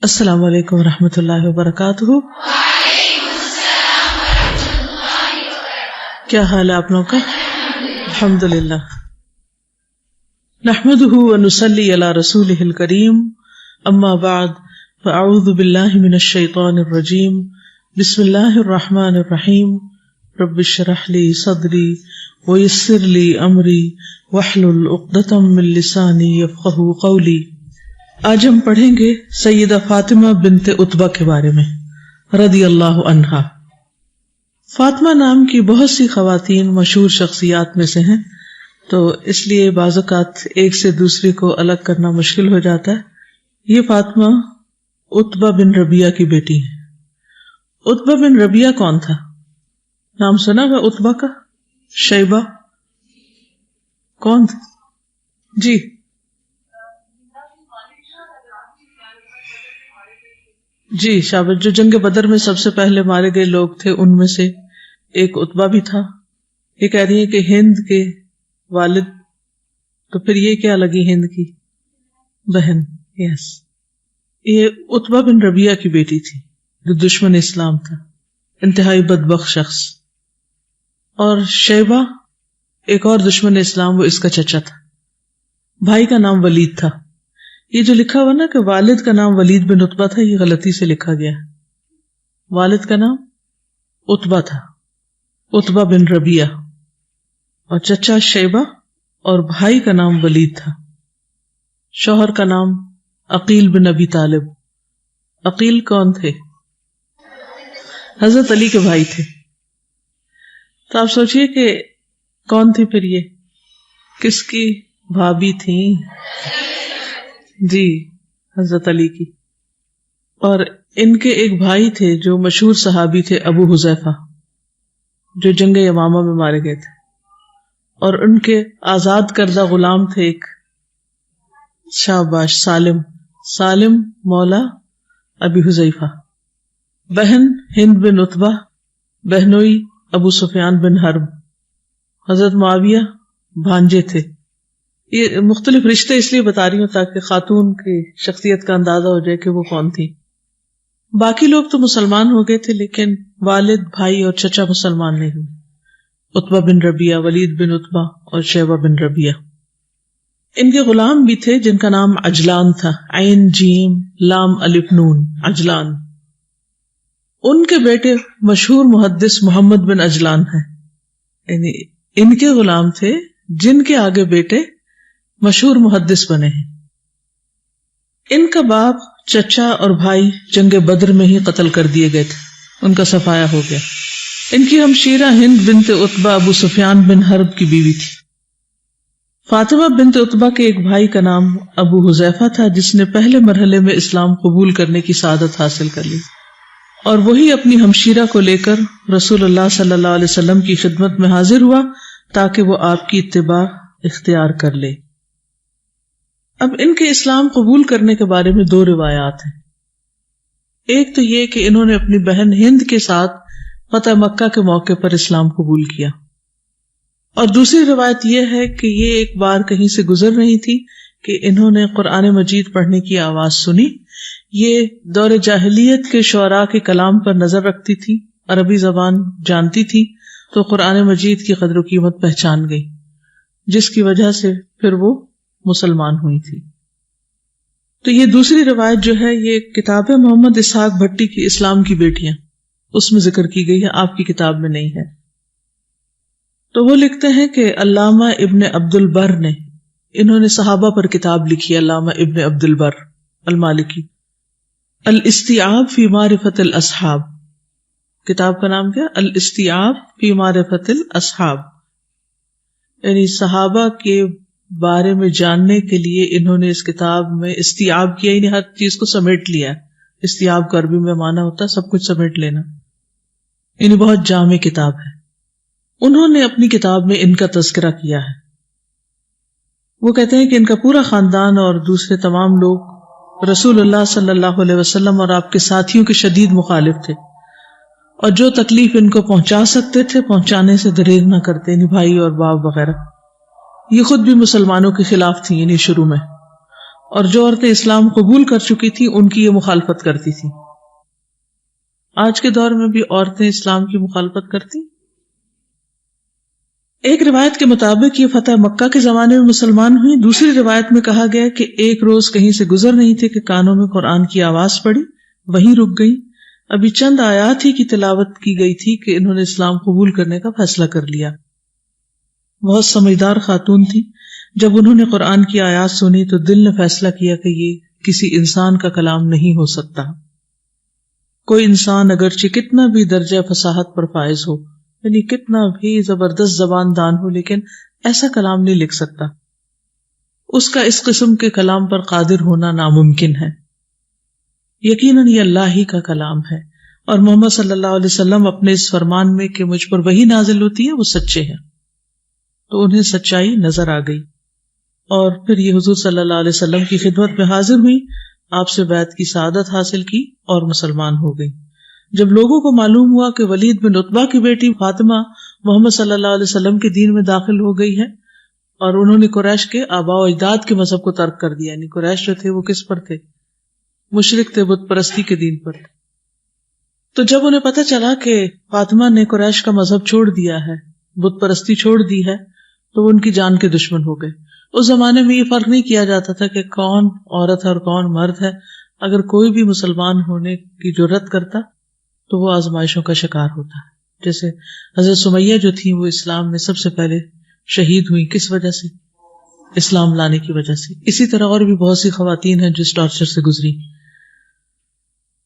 السلام علیکم ورحمۃ اللہ وبرکاتہ۔ کیا حال ہے آپ لوگوں کا؟ الحمد للہ۔ نحمده ونصلی علی رسولہ الکریم، اما بعد فاعوذ باللہ من الشیطان الرجیم، بسم اللہ الرحمن الرحیم، رب اشرح لی صدری ویسر لی امری واحلل عقدۃ من لسانی یفقہوا قولی۔ آج ہم پڑھیں گے سیدہ فاطمہ بنت عتبہ کے بارے میں رضی اللہ عنہا۔ فاطمہ نام کی بہت سی خواتین مشہور شخصیات میں سے ہیں، تو اس لیے بعض اوقات ایک سے دوسری کو الگ کرنا مشکل ہو جاتا ہے۔ یہ فاطمہ عتبہ بن ربیعہ کی بیٹی ہے۔ عتبہ بن ربیعہ کون تھا؟ نام سنا ہے عتبہ کا؟ شیبہ کون تھا؟ جی جی شاباش، جو جنگ بدر میں سب سے پہلے مارے گئے لوگ تھے ان میں سے ایک عتبہ بھی تھا۔ یہ کہہ رہی ہے کہ ہند کے والد، تو پھر یہ کیا لگی ہند کی بہن؟ یس، یہ عتبہ بن ربیعہ کی بیٹی تھی جو دشمن اسلام تھا، انتہائی بدبخت شخص۔ اور شیبہ ایک اور دشمن اسلام، وہ اس کا چچا تھا۔ بھائی کا نام ولید تھا۔ یہ جو لکھا ہوا نا کہ والد کا نام ولید بن عتبہ تھا، یہ غلطی سے لکھا گیا۔ والد کا نام عتبہ تھا، عتبہ بن ربیعہ، اور چچا شیبہ، اور بھائی کا نام ولید تھا۔ شوہر کا نام عقیل بن ابی طالب۔ عقیل کون تھے؟ حضرت علی کے بھائی تھے۔ تو آپ سوچئے کہ کون تھی پھر یہ؟ کس کی بھابھی تھیں؟ جی حضرت علی کی۔ اور ان کے ایک بھائی تھے جو مشہور صحابی تھے، ابو حذیفہ، جو جنگ یمامہ میں مارے گئے تھے، اور ان کے آزاد کردہ غلام تھے ایک، شاباش، سالم مولا ابی حذیفہ۔ بہن ہند بن عتبہ، بہنوئی ابو سفیان بن حرب۔ حضرت معاویہ بھانجے تھے۔ یہ مختلف رشتے اس لیے بتا رہی ہوں تاکہ خاتون کی شخصیت کا اندازہ ہو جائے کہ وہ کون تھی۔ باقی لوگ تو مسلمان ہو گئے تھے، لیکن والد، بھائی اور چچا مسلمان نہیں ہوئے، عتبہ بن ربیعہ، ولید بن عتبہ اور شیبہ بن ربیعہ۔ ان کے غلام بھی تھے جن کا نام عجلان تھا، عین جیم لام الف نون، عجلان۔ ان کے بیٹے مشہور محدث محمد بن عجلان ہیں، یعنی ان کے غلام تھے جن کے آگے بیٹے مشہور محدث بنے ہیں۔ ان کا باپ، چچا اور بھائی جنگ بدر میں ہی قتل کر دیے گئے تھے، ان کا صفایا ہو گیا۔ ان کی ہمشیرہ ہند بنت عتبہ ابو سفیان بن حرب کی بیوی تھی۔ فاطمہ بنت عتبہ کے ایک بھائی کا نام ابو حذیفہ تھا، جس نے پہلے مرحلے میں اسلام قبول کرنے کی سعادت حاصل کر لی، اور وہی اپنی ہمشیرہ کو لے کر رسول اللہ صلی اللہ علیہ وسلم کی خدمت میں حاضر ہوا تاکہ وہ آپ کی اتباع اختیار کر لے۔ اب ان کے اسلام قبول کرنے کے بارے میں دو روایات ہیں۔ ایک تو یہ کہ انہوں نے اپنی بہن ہند کے ساتھ فتح مکہ کے موقع پر اسلام قبول کیا، اور دوسری روایت یہ ہے کہ یہ ایک بار کہیں سے گزر رہی تھی کہ انہوں نے قرآن مجید پڑھنے کی آواز سنی۔ یہ دور جاہلیت کے شعراء کے کلام پر نظر رکھتی تھی، عربی زبان جانتی تھی، تو قرآن مجید کی قدر و قیمت پہچان گئی، جس کی وجہ سے پھر وہ مسلمان ہوئی تھی۔ تو یہ دوسری روایت جو ہے، یہ کتاب ہے محمد اسحاق بھٹی کی اسلام کی بیٹیاں، اس میں ذکر کی گئی ہے، آپ کی کتاب میں نہیں ہے۔ تو وہ لکھتے ہیں کہ علامہ ابن عبد البر نے، انہوں نے صحابہ پر کتاب لکھی، علامہ ابن عبد البر المالکی، الاستیعاب فی معرفت الاصحاب۔ کتاب کا نام کیا؟ الاستیعاب فی معرفت الاصحاب، یعنی صحابہ کے بارے میں جاننے کے لیے انہوں نے اس کتاب میں استیعاب کیا، یعنی ہر چیز کو سمیٹ لیا۔ استیعاب کا عربی میں معنی ہوتا ہے سب کچھ سمیٹ لینا، یعنی بہت جامع کتاب ہے۔ انہوں نے اپنی کتاب میں ان کا تذکرہ کیا ہے۔ وہ کہتے ہیں کہ ان کا پورا خاندان اور دوسرے تمام لوگ رسول اللہ صلی اللہ علیہ وسلم اور آپ کے ساتھیوں کے شدید مخالف تھے، اور جو تکلیف ان کو پہنچا سکتے تھے پہنچانے سے دریغ نہ کرتے، یعنی بھائی اور باپ وغیرہ۔ یہ خود بھی مسلمانوں کے خلاف تھی، یعنی شروع میں، اور جو عورتیں اسلام قبول کر چکی تھی ان کی یہ مخالفت کرتی تھی. آج کے دور میں بھی عورتیں اسلام کی مخالفت کرتی. ایک روایت کے مطابق یہ فتح مکہ کے زمانے میں مسلمان ہوئی. دوسری روایت میں کہا گیا کہ ایک روز کہیں سے گزر نہیں تھے کہ کانوں میں قرآن کی آواز پڑی, وہیں رک گئی. ابھی چند آیات ہی کی تلاوت کی گئی تھی کہ انہوں نے اسلام قبول کرنے کا فیصلہ کر لیا. بہت سمجھدار خاتون تھی. جب انہوں نے قرآن کی آیات سنی تو دل نے فیصلہ کیا کہ یہ کسی انسان کا کلام نہیں ہو سکتا. کوئی انسان اگرچہ کتنا بھی درجہ فصاحت پر فائز ہو, یعنی کتنا بھی زبردست زبان دان ہو, لیکن ایسا کلام نہیں لکھ سکتا. اس کا اس قسم کے کلام پر قادر ہونا ناممکن ہے. یقیناً یہ اللہ ہی کا کلام ہے, اور محمد صلی اللہ علیہ وسلم اپنے اس فرمان میں کہ مجھ پر وحی نازل ہوتی ہے وہ سچے ہیں. تو انہیں سچائی نظر آ گئی, اور پھر یہ حضور صلی اللہ علیہ وسلم کی خدمت میں حاضر ہوئی, آپ سے بیعت کی سعادت حاصل کی اور مسلمان ہو گئی. جب لوگوں کو معلوم ہوا کہ ولید بن عتبہ کی بیٹی فاطمہ محمد صلی اللہ علیہ وسلم کے دین میں داخل ہو گئی ہے, اور انہوں نے قریش کے آباء و اجداد کے مذہب کو ترک کر دیا, یعنی قریش جو تھے وہ کس پر تھے؟ مشرک تھے, بت پرستی کے دین پر. تو جب انہیں پتہ چلا کہ فاطمہ نے قریش کا مذہب چھوڑ دیا ہے, بت پرستی چھوڑ دی ہے, تو وہ ان کی جان کے دشمن ہو گئے. اس زمانے میں یہ فرق نہیں کیا جاتا تھا کہ کون عورت ہے اور کون مرد ہے. اگر کوئی بھی مسلمان ہونے کی جرات کرتا تو وہ آزمائشوں کا شکار ہوتا ہے. جیسے حضرت سمیہ جو تھی وہ اسلام میں سب سے پہلے شہید ہوئی, کس وجہ سے؟ اسلام لانے کی وجہ سے. اسی طرح اور بھی بہت سی خواتین ہیں جو اس ٹارچر سے گزری.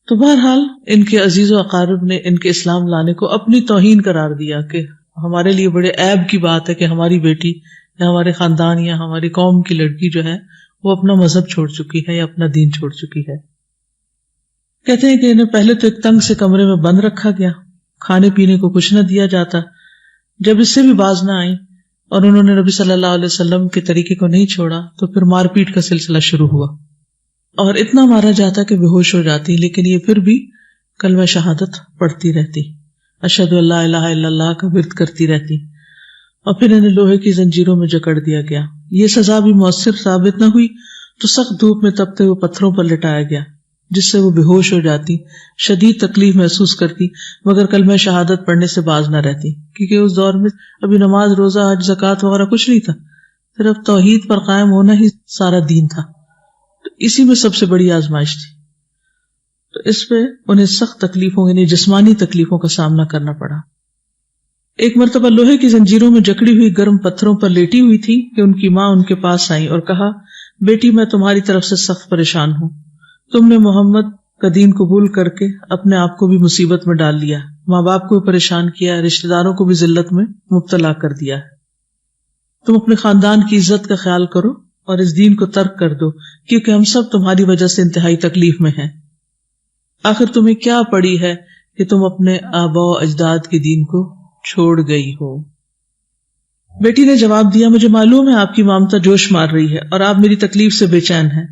تو بہرحال ان کے عزیز و اقارب نے ان کے اسلام لانے کو اپنی توہین قرار دیا کہ ہمارے لیے بڑے عیب کی بات ہے کہ ہماری بیٹی یا ہمارے خاندان یا ہماری قوم کی لڑکی جو ہے وہ اپنا مذہب چھوڑ چکی ہے یا اپنا دین چھوڑ چکی ہے. کہتے ہیں کہ انہیں پہلے تو ایک تنگ سے کمرے میں بند رکھا گیا, کھانے پینے کو کچھ نہ دیا جاتا. جب اس سے بھی باز نہ آئی اور انہوں نے نبی صلی اللہ علیہ وسلم کے طریقے کو نہیں چھوڑا تو پھر مار پیٹ کا سلسلہ شروع ہوا, اور اتنا مارا جاتا کہ بے ہوش ہو جاتی, لیکن یہ پھر بھی کلمہ شہادت پڑھتی رہتی, اشہد ان لا الہ الا اللہ کا ورد کرتی رہتی. اور پھر انہیں لوہے کی زنجیروں میں جکڑ دیا گیا. یہ سزا بھی مؤثر ثابت نہ ہوئی تو سخت دھوپ میں تپتے ہوئے پتھروں پر لٹایا گیا, جس سے وہ بے ہوش ہو جاتی, شدید تکلیف محسوس کرتی, مگر کلمہ شہادت پڑھنے سے باز نہ رہتی, کیونکہ اس دور میں ابھی نماز, روزہ, حج, زکوٰۃ وغیرہ کچھ نہیں تھا, صرف توحید پر قائم ہونا ہی سارا دین تھا. تو اسی میں سب سے بڑی آزمائش تھی. تو اس پہ انہیں سخت تکلیفوں, یعنی جسمانی تکلیفوں کا سامنا کرنا پڑا. ایک مرتبہ لوہے کی زنجیروں میں جکڑی ہوئی گرم پتھروں پر لیٹی ہوئی تھی کہ ان کی ماں ان کے پاس آئی اور کہا, بیٹی میں تمہاری طرف سے سخت پریشان ہوں. تم نے محمد کا دین قبول کر کے اپنے آپ کو بھی مصیبت میں ڈال لیا, ماں باپ کو بھی پریشان کیا, رشتہ داروں کو بھی ذلت میں مبتلا کر دیا ہے. تم اپنے خاندان کی عزت کا خیال کرو اور اس دین کو ترک کر دو, کیونکہ ہم سب تمہاری وجہ سے انتہائی تکلیف میں ہیں. آخر تمہیں کیا پڑی ہے کہ تم اپنے آباء و اجداد کے دین کو چھوڑ گئی ہو؟ بیٹی نے جواب دیا, مجھے معلوم ہے آپ کی مامتا جوش مار رہی ہے اور آپ میری تکلیف سے بے چین ہیں,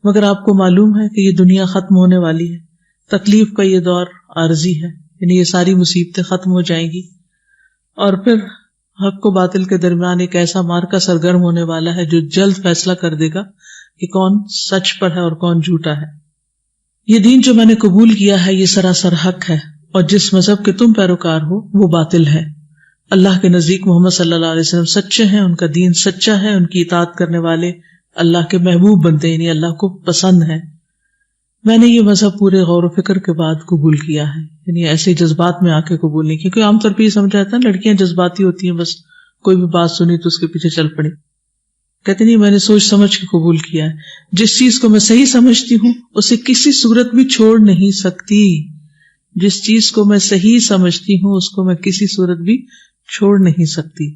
مگر آپ کو معلوم ہے کہ یہ دنیا ختم ہونے والی ہے, تکلیف کا یہ دور عارضی ہے, یعنی یہ ساری مصیبتیں ختم ہو جائیں گی, اور پھر حق و باطل کے درمیان ایک ایسا مارکا سرگرم ہونے والا ہے جو جلد فیصلہ کر دے گا کہ کون سچ پر ہے اور کون جھوٹا ہے. یہ دین جو میں نے قبول کیا ہے یہ سراسر حق ہے, اور جس مذہب کے تم پیروکار ہو وہ باطل ہے. اللہ کے نزدیک محمد صلی اللہ علیہ وسلم سچے ہیں, ان کا دین سچا ہے, ان کی اطاعت کرنے والے اللہ کے محبوب بنتے, یعنی اللہ کو پسند ہے. میں نے یہ مذہب پورے غور و فکر کے بعد قبول کیا ہے, یعنی ایسے جذبات میں آ کے قبول نہیں, کیونکہ عام طور پہ یہ سمجھا جاتا ہے لڑکیاں جذباتی ہوتی ہیں, بس کوئی بھی بات سنی تو اس کے پیچھے چل پڑی. کہتے نہیں, میں نے سوچ سمجھ کے قبول کیا ہے. جس چیز کو میں صحیح سمجھتی ہوں اسے کسی صورت بھی چھوڑ نہیں سکتی. جس چیز کو میں صحیح سمجھتی ہوں اس کو میں کسی صورت بھی چھوڑ نہیں سکتی.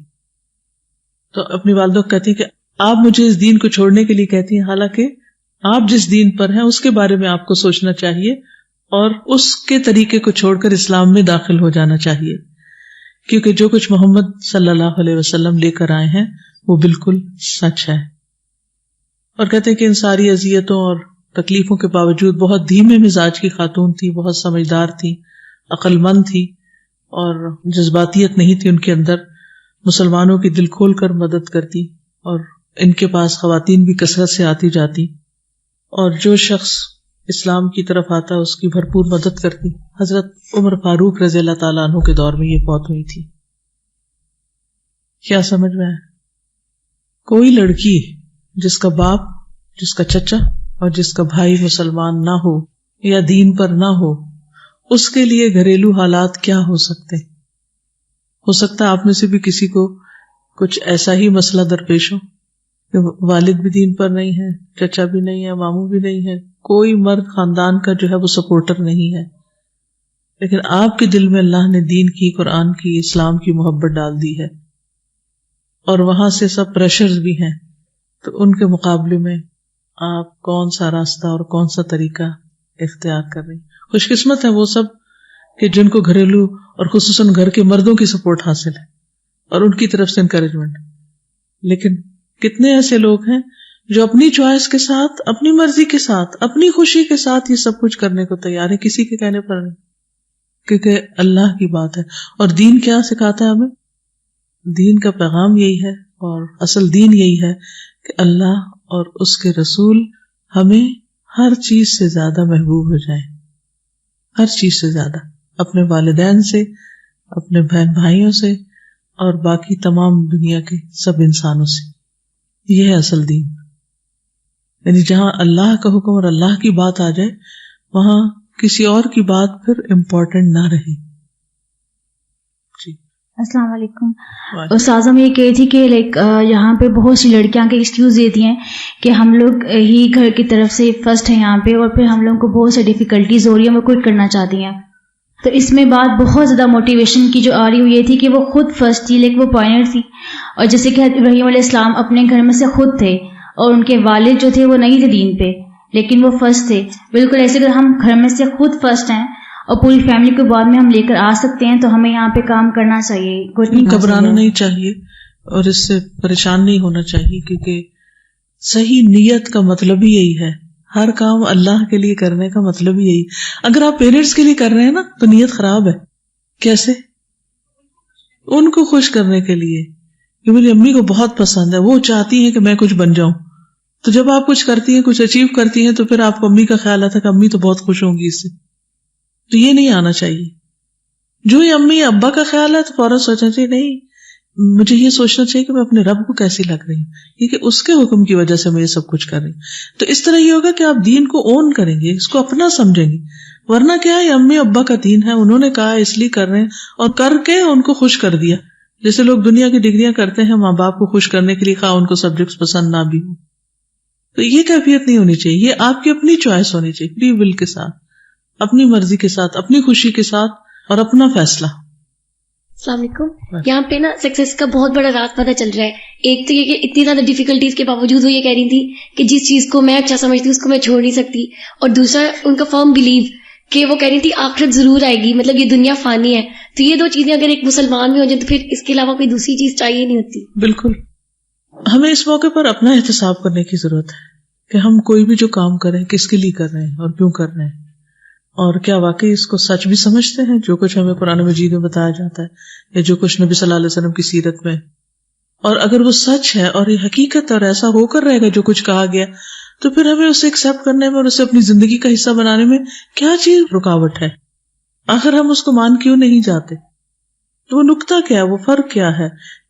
تو اپنی والدہ کو کہتی ہیں کہ آپ مجھے اس دین کو چھوڑنے کے لیے کہتی ہیں, حالانکہ آپ جس دین پر ہیں اس کے بارے میں آپ کو سوچنا چاہیے اور اس کے طریقے کو چھوڑ کر اسلام میں داخل ہو جانا چاہیے, کیونکہ جو کچھ محمد صلی اللہ علیہ وسلم لے کر آئے ہیں وہ بالکل سچ ہے. اور کہتے ہیں کہ ان ساری اذیتوں اور تکلیفوں کے باوجود بہت دھیمے مزاج کی خاتون تھی, بہت سمجھدار تھی, عقل مند تھی, اور جذباتیت نہیں تھی ان کے اندر. مسلمانوں کی دل کھول کر مدد کرتی, اور ان کے پاس خواتین بھی کثرت سے آتی جاتی. اور جو شخص اسلام کی طرف آتا اس کی بھرپور مدد کرتی. حضرت عمر فاروق رضی اللہ تعالیٰ عنہ کے دور میں یہ فوت ہوئی تھی. کیا سمجھ میں آیا؟ کوئی لڑکی جس کا باپ، جس کا چچا اور جس کا بھائی مسلمان نہ ہو یا دین پر نہ ہو، اس کے لیے گھریلو حالات کیا ہو سکتے؟ ہو سکتا ہے آپ میں سے بھی کسی کو کچھ ایسا ہی مسئلہ درپیش ہو کہ والد بھی دین پر نہیں ہے، چچا بھی نہیں ہے، ماموں بھی نہیں ہے، کوئی مرد خاندان کا جو ہے وہ سپورٹر نہیں ہے، لیکن آپ کے دل میں اللہ نے دین کی، قرآن کی، اسلام کی محبت ڈال دی ہے، اور وہاں سے سب پریشرز بھی ہیں. تو ان کے مقابلے میں آپ کون سا راستہ اور کون سا طریقہ اختیار کر رہی؟ خوش قسمت ہے وہ سب کہ جن کو گھریلو اور خصوصاً گھر کے مردوں کی سپورٹ حاصل ہے اور ان کی طرف سے انکریجمنٹ. لیکن کتنے ایسے لوگ ہیں جو اپنی چوائس کے ساتھ، اپنی مرضی کے ساتھ، اپنی خوشی کے ساتھ یہ سب کچھ کرنے کو تیار ہے، کسی کے کہنے پر نہیں، کیونکہ اللہ کی بات ہے. اور دین کیا سکھاتا ہے ہمیں؟ دین کا پیغام یہی ہے اور اصل دین یہی ہے کہ اللہ اور اس کے رسول ہمیں ہر چیز سے زیادہ محبوب ہو جائیں، ہر چیز سے زیادہ، اپنے والدین سے، اپنے بہن بھائیوں سے، اور باقی تمام دنیا کے سب انسانوں سے. یہ ہے اصل دین. یعنی جہاں اللہ کا حکم اور اللہ کی بات آ جائے وہاں کسی اور کی بات پھر امپورٹنٹ نہ رہے. السلام علیکم. استاذہ میں یہ کہی تھی کہ یہاں پہ بہت سی لڑکیاں کے ایکسکیوز دیتی ہیں کہ ہم لوگ ہی گھر کی طرف سے فرسٹ ہیں یہاں پہ، اور پھر ہم لوگوں کو بہت سی ڈیفیکلٹیز ہو رہی ہیں، وہ کوئٹ کرنا چاہتی ہیں. تو اس میں بات بہت زیادہ موٹیویشن کی جو آ رہی ہوئی تھی کہ وہ خود فرسٹ تھی، لیکن وہ پوائنٹ تھی. اور جیسے کہ ابراہیم علیہ السلام اپنے گھر میں سے خود تھے اور ان کے والد جو تھے وہ نہیں تھے دین پہ، لیکن وہ فرسٹ تھے. بالکل ایسے اگر ہم گھر میں سے خود فرسٹ ہیں اور پوری فیملی کو بعد میں ہم لے کر آ سکتے ہیں، تو ہمیں یہاں پہ کام کرنا چاہیے، گھبرانا نہیں چاہیے اور اس سے پریشان نہیں ہونا چاہیے، کیونکہ صحیح نیت کا مطلب ہی یہی ہے. ہر کام اللہ کے لیے کرنے کا مطلب ہی یہی. اگر آپ پیرنٹس کے لیے کر رہے ہیں نا تو نیت خراب ہے. کیسے؟ ان کو خوش کرنے کے لیے کہ میری امی کو بہت پسند ہے، وہ چاہتی ہیں کہ میں کچھ بن جاؤں. تو جب آپ کچھ کرتی ہیں، کچھ اچیو کرتی ہیں، تو پھر آپ کو امی کا خیال آتا ہے کہ امی تو بہت خوش ہوں گی اس سے. تو یہ نہیں آنا چاہیے. جو ہی امی ابا کا خیال ہے تو فوراً سوچنا چاہیے نہیں، مجھے یہ سوچنا چاہیے کہ میں اپنے رب کو کیسی لگ رہی ہوں، کیونکہ اس کے حکم کی وجہ سے میں یہ سب کچھ کر رہی ہوں. تو اس طرح یہ ہوگا کہ آپ دین کو اون کریں گے، اس کو اپنا سمجھیں گے. ورنہ کیا ہے، امی ابا کا دین ہے، انہوں نے کہا اس لیے کر رہے ہیں، اور کر کے ان کو خوش کر دیا. جیسے لوگ دنیا کی ڈگریاں کرتے ہیں ماں باپ کو خوش کرنے کے لیے، خواہ ان کو سبجیکٹس پسند نہ بھی ہو. تو یہ کیفیت نہیں ہونی چاہیے. یہ آپ کی اپنی چوائس ہونی چاہیے، فری ول کے ساتھ، اپنی مرضی کے ساتھ، اپنی خوشی کے ساتھ، اور اپنا فیصلہ. السلام علیکم. یہاں پہ نا سکسیس کا بہت بڑا راز پتہ چل رہا ہے. ایک تو یہ کہ اتنی زیادہ ڈیفیکلٹیز کے باوجود وہ یہ کہہ رہی تھی کہ جس چیز کو میں اچھا سمجھتی ہوں اس کو میں چھوڑ نہیں سکتی. اور دوسرا ان کا فرم بلیو کہ وہ کہہ رہی تھی آخرت ضرور آئے گی، مطلب یہ دنیا فانی ہے. تو یہ دو چیزیں اگر ایک مسلمان میں ہو جائیں تو پھر اس کے علاوہ کوئی دوسری چیز چاہیے نہیں ہوتی. بالکل. ہمیں اس موقع پر اپنا احتساب کرنے کی ضرورت ہے کہ ہم کوئی بھی جو کام کریں کس کے لیے کر رہے ہیں اور کیوں کر رہے ہیں، اور کیا واقعی اس کو سچ بھی سمجھتے ہیں جو کچھ ہمیں قرآن مجید میں بتایا جاتا ہے یا جو کچھ نبی صلی اللہ علیہ وسلم کی سیرت میں. اور اگر وہ سچ ہے اور یہ حقیقت اور ایسا ہو کر رہے گا جو کچھ کہا گیا، تو پھر ہمیں اسے ایکسپٹ کرنے میں اور اسے اپنی زندگی کا حصہ بنانے میں کیا چیز رکاوٹ ہے؟ آخر ہم اس کو مان کیوں نہیں جاتے؟ تو وہ نکتہ کیا ہے، وہ فرق کیا ہے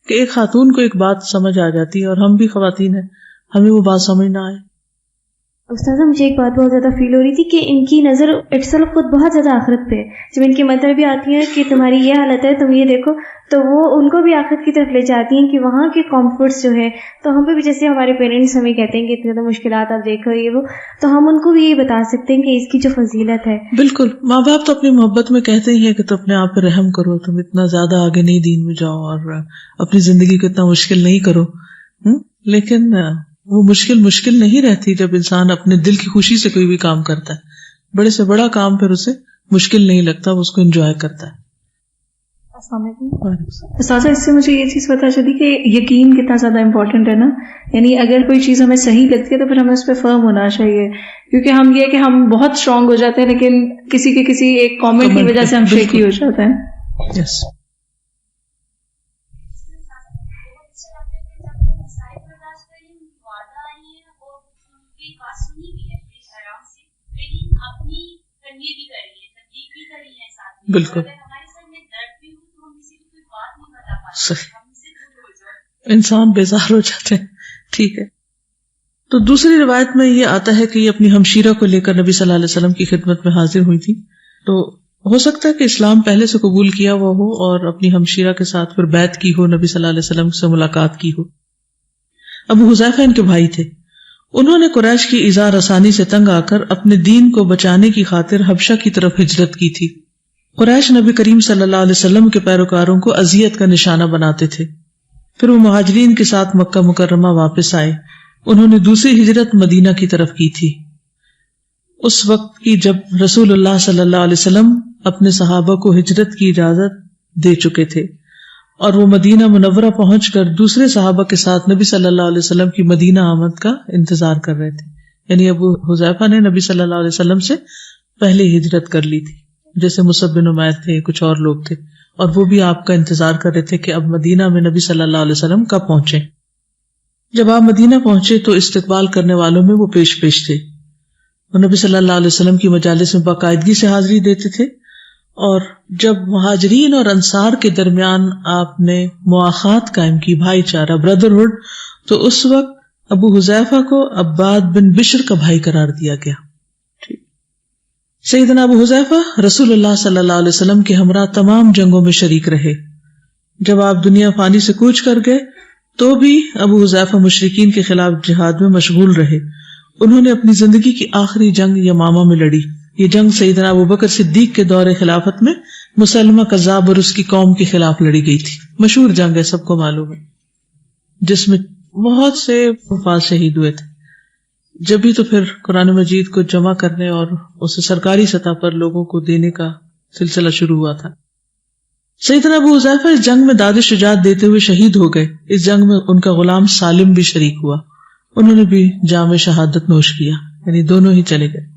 کہ ایک خاتون کو ایک بات سمجھ آ جاتی ہے اور ہم بھی خواتین ہیں، ہمیں وہ بات سمجھ نہ آئے. استاذہ مجھے ایک بات بہت زیادہ فیل ہو رہی تھی کہ ان کی نظر اٹسلف خود بہت زیادہ آخرت پہ ہے. جب ان کی مدر بھی آتی ہیں کہ تمہاری یہ حالت ہے تم یہ دیکھو، تو وہ ان کو بھی آخرت کی طرف لے جاتی ہیں کہ وہاں کے کمفرٹس جو ہے. تو ہم پہ بھی جیسے ہمارے پیرنٹس ہمیں کہتے ہیں کہ اتنی زیادہ مشکلات آپ دیکھو یہ وہ، تو ہم ان کو بھی یہی بتا سکتے ہیں کہ اس کی جو فضیلت ہے. بالکل. ماں باپ تو اپنی محبت میں کہتے ہی ہیں کہ تم اپنے آپ پہ رحم کرو، تم اتنا زیادہ آگے نہیں دین میں جاؤ اور اپنی زندگی کو اتنا مشکل نہیں کرو. لیکن وہ مشکل نہیں رہتی جب انسان اپنے دل کی خوشی سے کوئی بھی کام کرتا ہے. بڑے سے بڑا کام پھر اسے مشکل نہیں لگتا، وہ اس کو انجوائے کرتا ہے. السلام علیکم. استاذہ اس سے مجھے یہ چیز پتہ چلی کہ یقین کتنا زیادہ امپورٹنٹ ہے نا. یعنی اگر کوئی چیز ہمیں صحیح لگتی ہے تو پھر ہمیں اس پہ فرم ہونا چاہیے، کیونکہ ہم یہ کہ ہم بہت اسٹرانگ ہو جاتے ہیں لیکن کسی ایک کامنٹ کی وجہ سے ہم شیکی ہو جاتے ہیں. یس. بالکل صحیح، انسان بیزار ہو جاتے ہیں. ٹھیک ہے. تو دوسری روایت میں یہ آتا ہے کہ یہ اپنی ہمشیرہ کو لے کر نبی صلی اللہ علیہ وسلم کی خدمت میں حاضر ہوئی تھی. تو ہو سکتا ہے کہ اسلام پہلے سے قبول کیا ہوا ہو اور اپنی ہمشیرہ کے ساتھ پھر بیعت کی ہو، نبی صلی اللہ علیہ وسلم سے ملاقات کی ہو. ابو حذیفہ ان کے بھائی تھے. انہوں نے قریش کی ایذا رسانی سے تنگ آ کر اپنے دین کو بچانے کی خاطر حبشہ کی طرف ہجرت کی تھی. قریش نبی کریم صلی اللہ علیہ وسلم کے پیروکاروں کو اذیت کا نشانہ بناتے تھے. پھر وہ مہاجرین کے ساتھ مکہ مکرمہ واپس آئے. انہوں نے دوسری ہجرت مدینہ کی طرف کی تھی، اس وقت کی جب رسول اللہ صلی اللہ علیہ وسلم اپنے صحابہ کو ہجرت کی اجازت دے چکے تھے، اور وہ مدینہ منورہ پہنچ کر دوسرے صحابہ کے ساتھ نبی صلی اللہ علیہ وسلم کی مدینہ آمد کا انتظار کر رہے تھے. یعنی ابو حذیفہ نے نبی صلی اللہ علیہ وسلم سے پہلے ہجرت کر لی تھی، جیسے مصعب بن عمیر تھے، کچھ اور لوگ تھے، اور وہ بھی آپ کا انتظار کر رہے تھے کہ اب مدینہ میں نبی صلی اللہ علیہ وسلم کب پہنچے. جب آپ مدینہ پہنچے تو استقبال کرنے والوں میں وہ پیش تھے. وہ نبی صلی اللہ علیہ وسلم کی مجالس میں باقاعدگی سے حاضری دیتے تھے، اور جب مہاجرین اور انصار کے درمیان آپ نے مواخات قائم کی، بھائی چارہ، بردرہڈ، تو اس وقت ابو حذیفہ کو عباد بن بشر کا بھائی قرار دیا گیا. سیدنا ابو حذیفہ رسول اللہ صلی اللہ علیہ وسلم کے ہمراہ تمام جنگوں میں شریک رہے. جب آپ دنیا فانی سے کوچ کر گئے تو بھی ابو حذیفہ مشرکین کے خلاف جہاد میں مشغول رہے. انہوں نے اپنی زندگی کی آخری جنگ یمامہ میں لڑی. یہ جنگ سیدنا ابوبکر صدیق کے دور خلافت میں مسلمہ کذاب اور اس کی قوم کے خلاف لڑی گئی تھی. مشہور جنگ ہے، سب کو معلوم ہے، جس میں بہت سے حفاظ شہید ہوئے تھے. جبھی تو پھر قرآن مجید کو جمع کرنے اور اسے سرکاری سطح پر لوگوں کو دینے کا سلسلہ شروع ہوا تھا. سیدنا ابو حذیفہ اس جنگ میں داد شجاعت دیتے ہوئے شہید ہو گئے. اس جنگ میں ان کا غلام سالم بھی شریک ہوا، انہوں نے بھی جام شہادت نوش کیا، یعنی دونوں ہی چلے گئے.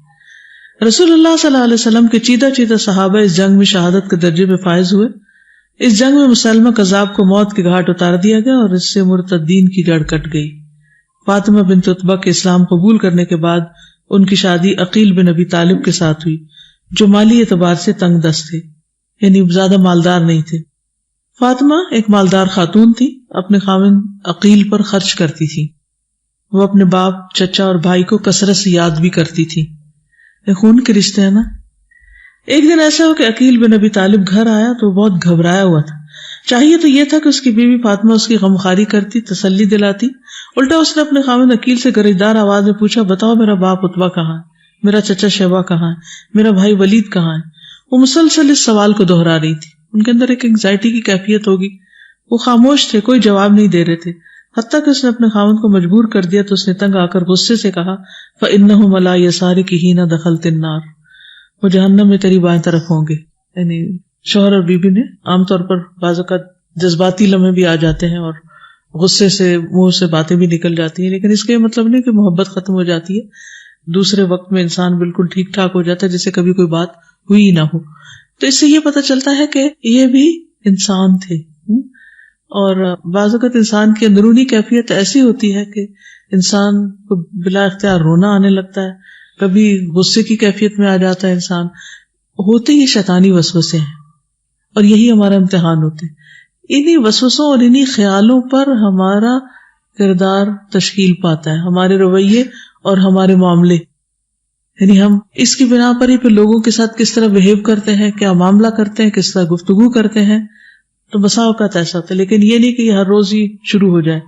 رسول اللہ صلی اللہ علیہ وسلم کے چیدہ صحابہ اس جنگ میں شہادت کے درجے میں فائز ہوئے. اس جنگ میں مسلمہ کذاب کو موت کے گھاٹ اتار دیا گیا اور اس سے مرتدین کی جڑ کٹ گئی. فاطمہ بنت عتبہ کے اسلام قبول کرنے کے بعد ان کی شادی عقیل بن ابی طالب کے ساتھ ہوئی، جو مالی اعتبار سے تنگ دست تھے، یعنی زیادہ مالدار نہیں تھے. فاطمہ ایک مالدار خاتون تھی، اپنے خاوند عقیل پر خرچ کرتی تھی. وہ اپنے باپ، چچا اور بھائی کو کثرت سے یاد بھی کرتی تھی. خون کے رشتے ہیں نا. ایک دن ایسا ہو کہ عقیل بن ابی طالب گھر آیا تو بہت گھبرایا ہوا تھا. چاہیے تو یہ تھا کہ اس کی بیوی فاطمہ اس کی غمخواری کرتی، تسلی دلاتی. الٹا اس نے اپنے خاوند عقیل سے گرجدار آواز میں پوچھا، بتاؤ میرا باپ عتبہ کہاں ہے، میرا چچا شیبہ کہاں ہے، میرا بھائی ولید کہاں ہے. وہ مسلسل اس سوال کو دہرا رہی تھی. ان کے اندر ایک انگزائٹی کی کیفیت ہوگی. وہ خاموش تھے، کوئی جواب نہیں دے رہے تھے. حتیٰ کہ اس نے اپنے خاوند کو مجبور کر دیا تو اس نے تنگ آ کر غصے سے کہا، فَإِنَّهُمْ لَا يَسَارِكِ حِينَ دَخَلْتِ النَّارِ، وہ جہنم میں تیری بائیں طرف ہوں گے. یعنی شوہر اور بیوی نے عام طور پر بعض اوقات جذباتی لمحے بھی آ جاتے ہیں اور غصے سے منہ سے باتیں بھی نکل جاتی ہیں، لیکن اس کا یہ مطلب نہیں کہ محبت ختم ہو جاتی ہے. دوسرے وقت میں انسان بالکل ٹھیک ٹھاک ہو جاتا ہے جیسے کبھی کوئی بات ہوئی نہ ہو. تو اس سے یہ پتہ چلتا ہے کہ یہ بھی انسان تھے. اور بعض اوقات انسان کی اندرونی کیفیت ایسی ہوتی ہے کہ انسان کو بلا اختیار رونا آنے لگتا ہے، کبھی غصے کی کیفیت میں آ جاتا ہے انسان. ہوتے یہ شیطانی وسوسے ہیں اور یہی ہمارا امتحان ہوتے ہیں. انہی وسوسوں اور انہی خیالوں پر ہمارا کردار تشکیل پاتا ہے، ہمارے رویے اور ہمارے معاملے. یعنی ہم اس کی بنا پر ہی پھر لوگوں کے ساتھ کس طرح بہیو کرتے ہیں، کیا معاملہ کرتے ہیں، کس طرح گفتگو کرتے ہیں. تو بسا اوقات ایسا ہوتا ہے، لیکن یہ نہیں کہ یہ ہر روز ہی شروع ہو جائے.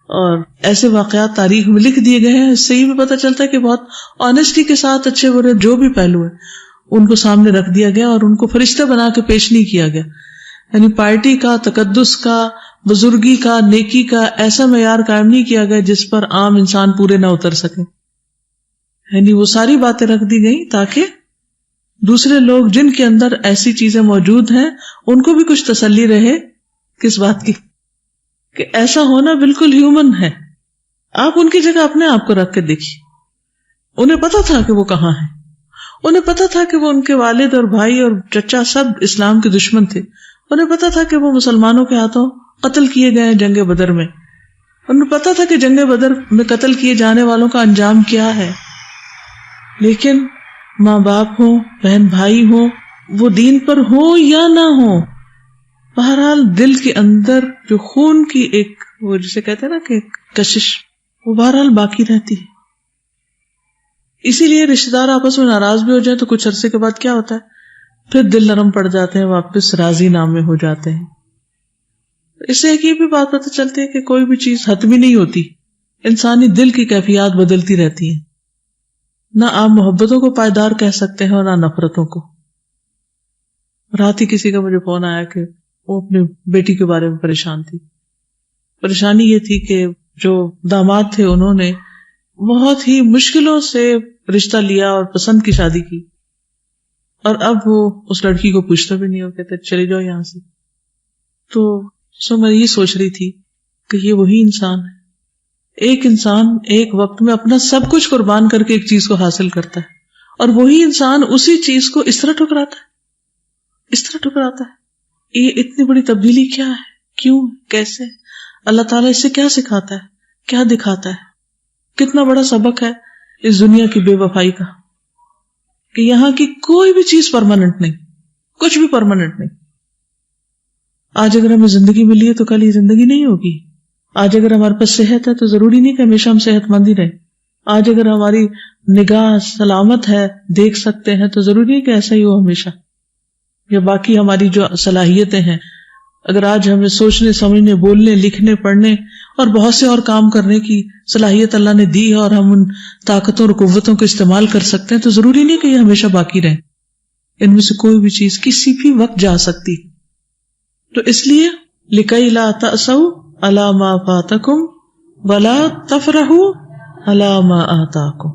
اور ایسے واقعات تاریخ میں لکھ دیے گئے ہیں، اس سے یہ بھی پتہ چلتا ہے کہ بہت آنےسٹی کے ساتھ اچھے برے جو بھی پہلو ہیں ان کو سامنے رکھ دیا گیا اور ان کو فرشتہ بنا کے پیش نہیں کیا گیا. یعنی پارٹی کا، تقدس کا، بزرگی کا، نیکی کا ایسا معیار قائم نہیں کیا گیا جس پر عام انسان پورے نہ اتر سکے. یعنی وہ ساری باتیں رکھ دی گئی تاکہ دوسرے لوگ جن کے اندر ایسی چیزیں موجود ہیں ان کو بھی کچھ تسلی رہے. کس بات کی؟ کہ ایسا ہونا بالکل ہیومن ہے. آپ ان کی جگہ اپنے آپ کو رکھ کے دیکھیے. انہیں پتا تھا کہ وہ کہاں ہیں، انہیں پتا تھا کہ وہ ان کے والد اور بھائی اور چچا سب اسلام کے دشمن تھے. انہیں پتا تھا کہ وہ مسلمانوں کے ہاتھوں قتل کیے گئے ہیں جنگ بدر میں. انہیں پتا تھا کہ جنگ بدر میں قتل کیے جانے والوں کا انجام کیا ہے. لیکن ماں باپ ہوں، بہن بھائی ہوں، وہ دین پر ہوں یا نہ ہوں، بہرحال دل کے اندر جو خون کی ایک وہ جسے کہتے ہیں نا کہ کشش، وہ بہرحال باقی رہتی ہے. اسی لیے رشتے دار آپس میں ناراض بھی ہو جائیں تو کچھ عرصے کے بعد کیا ہوتا ہے، پھر دل نرم پڑ جاتے ہیں، واپس راضی نامے ہو جاتے ہیں. اس سے ایک یہ بھی بات پتہ چلتی ہے کہ کوئی بھی چیز حتمی نہیں ہوتی، انسانی دل کی کیفیات بدلتی رہتی ہیں. نہ آپ محبتوں کو پائیدار کہہ سکتے ہیں اور نہ نفرتوں کو. رات ہی کسی کا مجھے فون آیا کہ وہ اپنی بیٹی کے بارے میں پریشان تھی. پریشانی یہ تھی کہ جو داماد تھے انہوں نے بہت ہی مشکلوں سے رشتہ لیا اور پسند کی شادی کی، اور اب وہ اس لڑکی کو پوچھتا بھی نہیں، ہو کہتے چلے جاؤ یہاں سے. تو میں یہ سوچ رہی تھی کہ یہ وہی انسان ہے. ایک انسان ایک وقت میں اپنا سب کچھ قربان کر کے ایک چیز کو حاصل کرتا ہے، اور وہی انسان اسی چیز کو اس طرح ٹھکراتا ہے. یہ اتنی بڑی تبدیلی کیا ہے، کیوں، کیسے؟ اللہ تعالیٰ اس سے کیا سکھاتا ہے، کیا دکھاتا ہے؟ کتنا بڑا سبق ہے اس دنیا کی بے وفائی کا، کہ یہاں کی کوئی بھی چیز پرماننٹ نہیں، کچھ بھی پرماننٹ نہیں. آج اگر ہمیں زندگی ملی ہے تو کل یہ زندگی نہیں ہوگی. آج اگر ہمارے پاس صحت ہے تو ضروری نہیں کہ ہمیشہ ہم صحت مند ہی رہیں. آج اگر ہماری نگاہ سلامت ہے، دیکھ سکتے ہیں، تو ضروری ہے کہ ایسا ہی ہو ہمیشہ. یا باقی ہماری جو صلاحیتیں ہیں، اگر آج ہمیں سوچنے، سمجھنے، بولنے، لکھنے، پڑھنے اور بہت سے اور کام کرنے کی صلاحیت اللہ نے دی ہے، اور ہم ان طاقتوں اور قوتوں کو استعمال کر سکتے ہیں، تو ضروری نہیں کہ یہ ہمیشہ باقی رہیں. ان میں سے کوئی بھی چیز کسی بھی وقت جا سکتی. تو اس لیے لِكَيْ لَا تَأْسَوْا عَلَى مَا فَاتَكُمْ وَلَا تَفْرَحُوا عَلَى مَا آتَاكُمْ.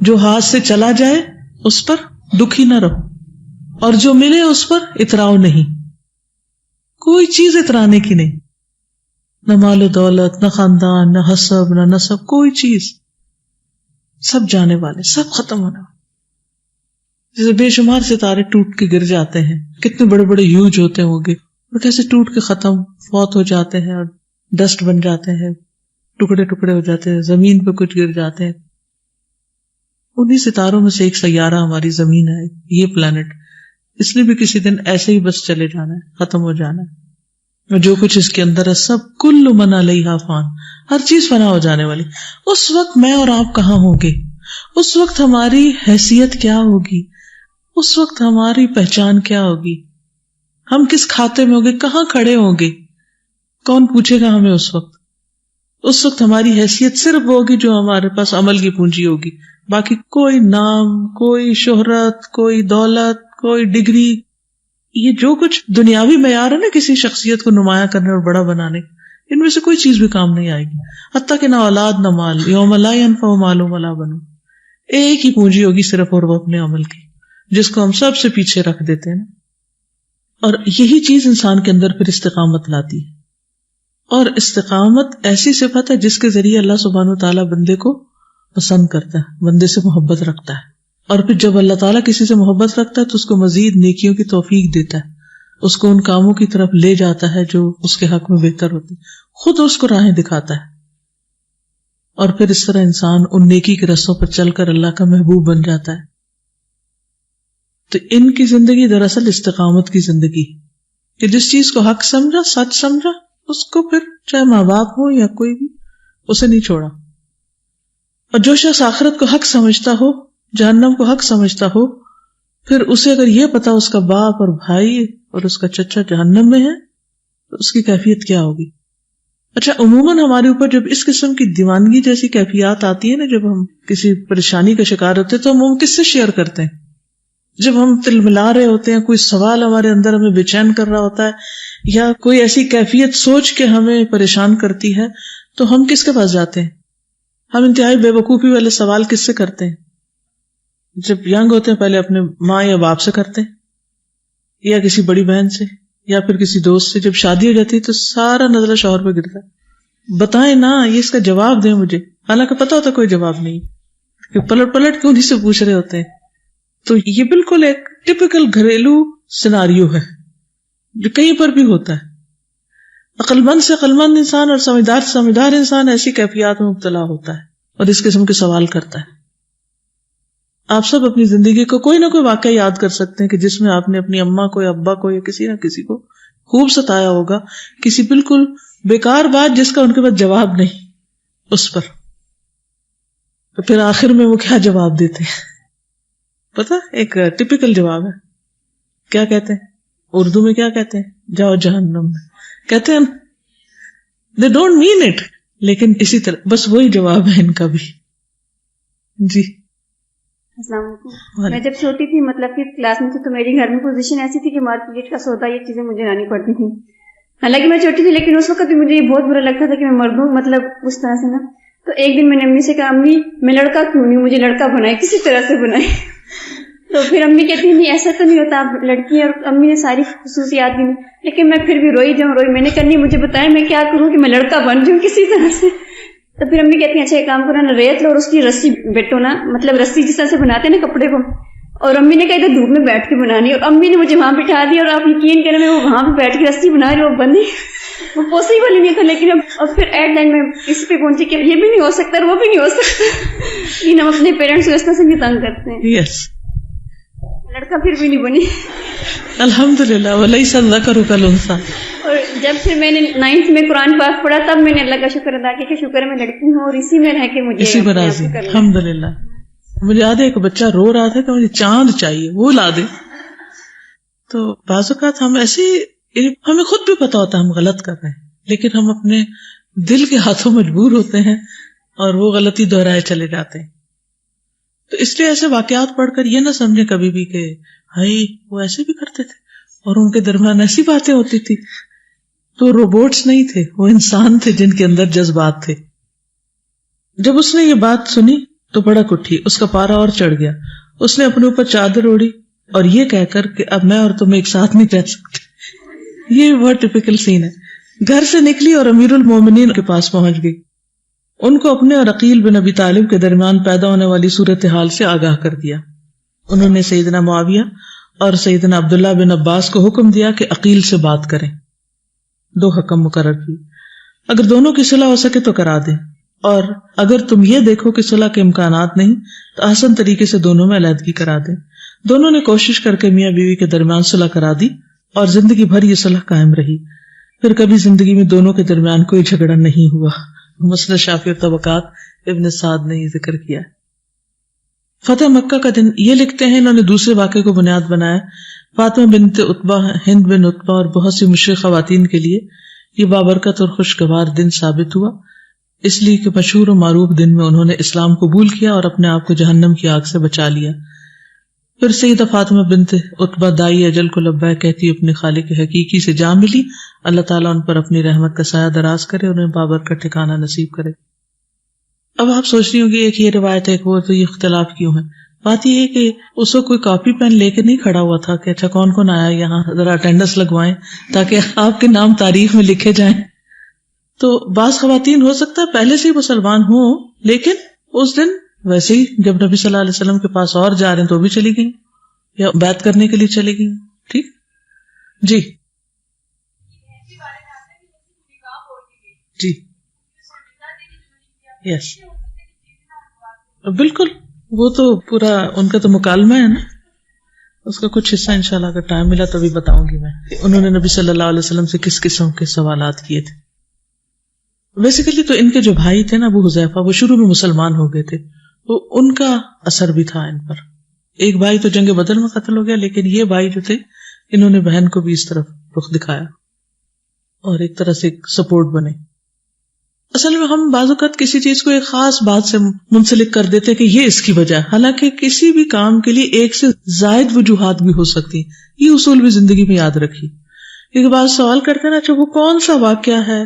جو ہاتھ سے چلا جائے اس پر دکھی نہ رہو، اور جو ملے اس پر اتراؤ نہیں. کوئی چیز اترانے کی نہیں، نہ مال و دولت، نہ خاندان، نہ حسب، نہ نسب، کوئی چیز. سب جانے والے، سب ختم ہونے والے. جیسے بے شمار ستارے ٹوٹ کے گر جاتے ہیں، کتنے بڑے بڑے ہیوج ہوتے ہوں گے، اور کیسے ٹوٹ کے ختم، فوت ہو جاتے ہیں اور ڈسٹ بن جاتے ہیں، ٹکڑے ٹکڑے ہو جاتے ہیں، زمین پہ کچھ گر جاتے ہیں. انہی ستاروں میں سے ایک سیارہ ہماری زمین ہے، یہ پلانٹ. اس نے بھی کسی دن ایسے ہی بس چلے جانا ہے، ختم ہو جانا ہے. اور جو کچھ اس کے اندر ہے سب، کل من علیہا فان، ہر چیز فنا ہو جانے والی. اس وقت میں اور آپ کہاں ہوں گے؟ اس وقت ہماری حیثیت کیا ہوگی؟ اس وقت ہماری پہچان کیا ہوگی؟ ہم کس کھاتے میں ہوں گے؟ کہاں کھڑے ہوں گے؟ کون پوچھے گا ہمیں اس وقت؟ اس وقت ہماری حیثیت صرف ہوگی جو ہمارے پاس عمل کی پونجی ہوگی. باقی کوئی نام، کوئی شہرت، کوئی دولت، کوئی ڈگری، یہ جو کچھ دنیاوی معیار ہے نا کسی شخصیت کو نمایاں کرنے اور بڑا بنانے، ان میں سے کوئی چیز بھی کام نہیں آئے گی. حتیٰ کہ نہ اولاد نہ مال، یوم لا ینفع مال ولا بنون. ایک ہی پونجی ہوگی صرف، اور وہ اپنے عمل کی، جس کو ہم سب سے پیچھے رکھ دیتے ہیں. اور یہی چیز انسان کے اندر پھر استقامت لاتی ہے. اور استقامت ایسی صفت ہے جس کے ذریعے اللہ سبحانہ وتعالیٰ بندے کو پسند کرتا ہے، بندے سے محبت رکھتا ہے. اور پھر جب اللہ تعالیٰ کسی سے محبت رکھتا ہے تو اس کو مزید نیکیوں کی توفیق دیتا ہے، اس کو ان کاموں کی طرف لے جاتا ہے جو اس کے حق میں بہتر ہوتے، خود اس کو راہیں دکھاتا ہے. اور پھر اس طرح انسان ان نیکی کے رستوں پر چل کر اللہ کا محبوب بن جاتا ہے. تو ان کی زندگی دراصل استقامت کی زندگی، کہ جس چیز کو حق سمجھا، سچ سمجھا، اس کو پھر چاہے ماں باپ ہو یا کوئی بھی، اسے نہیں چھوڑا. اور جو شخص آخرت کو حق سمجھتا ہو، جہنم کو حق سمجھتا ہو، پھر اسے اگر یہ پتا اس کا باپ اور بھائی اور اس کا چچا جہنم میں ہے تو اس کی کیفیت کیا ہوگی. اچھا، عموماً ہمارے اوپر جب اس قسم کی دیوانگی جیسی کیفیات آتی ہے نا، جب ہم کسی پریشانی کا شکار ہوتے ہیں تو ہم کس سے شیئر کرتے ہیں؟ جب ہم تل ملا رہے ہوتے ہیں، کوئی سوال ہمارے اندر ہمیں بے چین کر رہا ہوتا ہے، یا کوئی ایسی کیفیت سوچ کے ہمیں پریشان کرتی ہے، تو ہم کس کے پاس جاتے ہیں؟ ہم انتہائی بے وقوفی والے سوال کس سے کرتے ہیں؟ جب ینگ ہوتے ہیں پہلے اپنے ماں یا باپ سے کرتے ہیں، یا کسی بڑی بہن سے، یا پھر کسی دوست سے. جب شادی ہو جاتی ہے تو سارا نظرہ شوہر پہ گرتا ہے، بتائیں نا، یہ اس کا جواب دیں مجھے، حالانکہ پتا ہوتا کوئی جواب نہیں، کہ پلٹ پلٹ کے انہیں سے پوچھ رہے ہوتے ہیں. تو یہ بالکل ایک ٹپیکل گھریلو سیناریو ہے جو کہیں پر بھی ہوتا ہے. عقل مند سے عقل مند انسان اور سمجھدار سے سمجھدار انسان ایسی کیفیات میں مبتلا ہوتا ہے اور اس قسم کے سوال کرتا ہے. آپ سب اپنی زندگی کو کوئی نہ کوئی واقعہ یاد کر سکتے ہیں کہ جس میں آپ نے اپنی اماں کو یا ابا کو یا کسی نہ کسی کو خوب ستایا ہوگا، کسی بالکل بیکار بات جس کا ان کے پاس جواب نہیں اس پر، تو پھر آخر میں وہ کیا جواب دیتے ہیں پتہ؟ ایک ٹپیکل جواب ہے، کیا کہتے ہیں اردو میں، کیا کہتے ہیں؟ جاؤ جہنم میں، کہتے ہیں دے ڈونٹ مین اٹ، لیکن اسی طرح بس وہی جواب ہے ان کا بھی. جی السلام علیکم. میں جب چھوٹی تھی مطلب کہ کلاس میں تھی تو میری گھر میں پوزیشن ایسی تھی کہ مارکیٹ کا سودا یہ چیزیں مجھے لانی پڑتی تھی. حالانکہ میں چھوٹی تھی لیکن اس وقت بھی مجھے یہ بہت برا لگتا تھا کہ میں مرد ہوں، مطلب اس طرح سے نا. تو ایک دن میں نے امی سے کہا امی میں لڑکا کیوں نہیں، مجھے لڑکا بنائے، کسی طرح سے بنائے. تو پھر امی کہتی ہیں نہیں ایسا تو نہیں ہوتا، آپ لڑکی ہیں. اور امی نے ساری خصوصیات بھی نہیں، لیکن میں پھر بھی روئی جاؤں. میں نے کہا نہیں مجھے بتائیں میں کیا کروں کہ میں لڑکا بن جاؤں کسی طرح سے. تو پھر امی کہتی ہیں اچھا ایک کام کرو نا، ریت لو اور اس کی رسی بیٹھو نا، مطلب رسی جس طرح سے بناتے ہیں نا کپڑے کو. اور امی نے کہا ادھر دھوپ میں بیٹھ کے بنانی، اور امی نے مجھے وہاں بٹھا دیا. اور آپ یقین کریں میں وہ وہاں پہ بیٹھ کے رسی بنا رہی، وہ بندی وہ پاسبل ہی نہیں تھا. لیکن اب پھر ایٹ لائن میں اس پہ پہنچی کہ یہ بھی نہیں ہو سکتا اور وہ بھی نہیں ہو سکتا. لیکن ہم اپنے پیرنٹس کو اس طرح سے بھی تنگ کرتے ہیں. یس لڑکا پھر بھی نہیں بنی الحمدللہ، ولیس الذکر کالانثی. اور جب پھر میں نے 9th میں قرآن پاک پڑھا تب میں نے اللہ کا شکر ادا کیا کہ شکر ہے میں لڑکی ہوں اور اسی میں رہ کے مجھے اسی پر راضی. الحمدللہ. مجھے یاد ہے ایک بچہ رو رہا تھا کہ مجھے چاند چاہیے، وہ لا دے. تو بعض اوقات ہم ایسی، ہمیں خود بھی پتا ہوتا ہے ہم غلط کر رہے ہیں، لیکن ہم اپنے دل کے ہاتھوں مجبور ہوتے ہیں اور وہ غلطی دہرائے چلے جاتے ہیں. تو اس لیے ایسے واقعات پڑھ کر یہ نہ سمجھیں کبھی بھی کہ ہائی وہ ایسے بھی کرتے تھے اور ان کے درمیان ایسی باتیں ہوتی تھی. تو روبوٹس نہیں تھے، وہ انسان تھے جن کے اندر جذبات تھے. جب اس نے یہ بات سنی تو بڑک اٹھی، اس کا پارا اور چڑھ گیا. اس نے اپنے اوپر چادر اوڑھی اور یہ کہہ کر کہ اب میں اور تم ایک ساتھ نہیں رہ سکتے. یہ بہت ٹپیکل سین ہے. گھر سے نکلی اور امیر المومنین کے پاس پہنچ گئی. ان کو اپنے اور عقیل بن ابی طالب کے درمیان پیدا ہونے والی صورتحال سے آگاہ کر دیا. انہوں نے سیدنا معاویہ اور سیدنا عبداللہ بن عباس کو حکم دیا کہ عقیل سے بات کریں. 2 حکم مقرر کی، اگر دونوں کی صلح ہو سکے تو کرا دیں، اور اگر تم یہ دیکھو کہ صلح کے امکانات نہیں تو آسان طریقے سے دونوں میں علیحدگی کرا دیں. دونوں نے کوشش کر کے میاں بیوی کے درمیان صلح کرا دی اور زندگی بھر یہ صلح قائم رہی. پھر کبھی زندگی میں دونوں کے درمیان کوئی جھگڑا نہیں ہوا. مسند شافعی طبقات ابن سعد نے یہ ذکر کیا. فتح مکہ کا دن یہ لکھتے ہیں، انہوں نے دوسرے واقعے کو بنیاد بنایا. فاطمہ بنت عتبہ، ہند بن عتبہ اور بہت سی مشرک خواتین کے لیے یہ بابرکت اور خوشگوار دن ثابت ہوا، اس لیے کہ مشہور و معروف دن میں انہوں نے اسلام قبول کیا اور اپنے آپ کو جہنم کی آگ سے بچا لیا. پھر سیدہ فاطمہ بنت عتبہ دائی اجل کو لبیک کہتی اپنے خالق حقیقی سے جا ملی. اللہ تعالیٰ ان پر اپنی رحمت کا سایہ دراز کرے، انہیں بابرکت ٹھکانہ نصیب کرے. اب آپ سوچ رہی ہوں گی ایک یہ روایت ہے، ایک وہ، تو یہ اختلاف کیوں ہے؟ بات یہ ہے کہ اس کو کوئی کاپی پین لے کے نہیں کھڑا ہوا تھا کہ اچھا کون کون آیا یہاں، ذرا اٹینڈنس لگوائیں تاکہ آپ کے نام تاریخ میں لکھے جائیں. تو بعض خواتین ہو سکتا ہے پہلے سے ہی مسلمان ہوں، لیکن اس دن ویسے ہی جب نبی صلی اللہ علیہ وسلم کے پاس اور جا رہے ہیں تو بھی چلی گئی یا بیعت کرنے کے لیے چلی گئی. ٹھیک جی جی یس بالکل، وہ تو پورا ان کا تو مکالمہ ہے نا، اس کا کچھ حصہ انشاءاللہ اگر ٹائم ملا تو بھی بتاؤں گی میں. انہوں نے نبی صلی اللہ علیہ وسلم سے کس قسم کے سوالات کیے تھے. بیسیکلی تو ان کے جو بھائی تھے نا ابو حذیفہ، وہ شروع میں مسلمان ہو گئے تھے، تو ان کا اثر بھی تھا ان پر. ایک بھائی تو جنگ بدر میں قتل ہو گیا، لیکن یہ بھائی جو تھے انہوں نے بہن کو بھی اس طرف رخ دکھایا اور ایک طرح سے سپورٹ بنے. اصل میں ہم بعض اوقات کسی چیز کو ایک خاص بات سے منسلک کر دیتے کہ یہ اس کی وجہ ہے، حالانکہ کسی بھی کام کے لیے ایک سے زائد وجوہات بھی ہو سکتی ہیں. یہ اصول بھی زندگی میں یاد رکھیے. کیونکہ بعض سوال کرتے ہیں نا اچھا وہ کون سا واقعہ ہے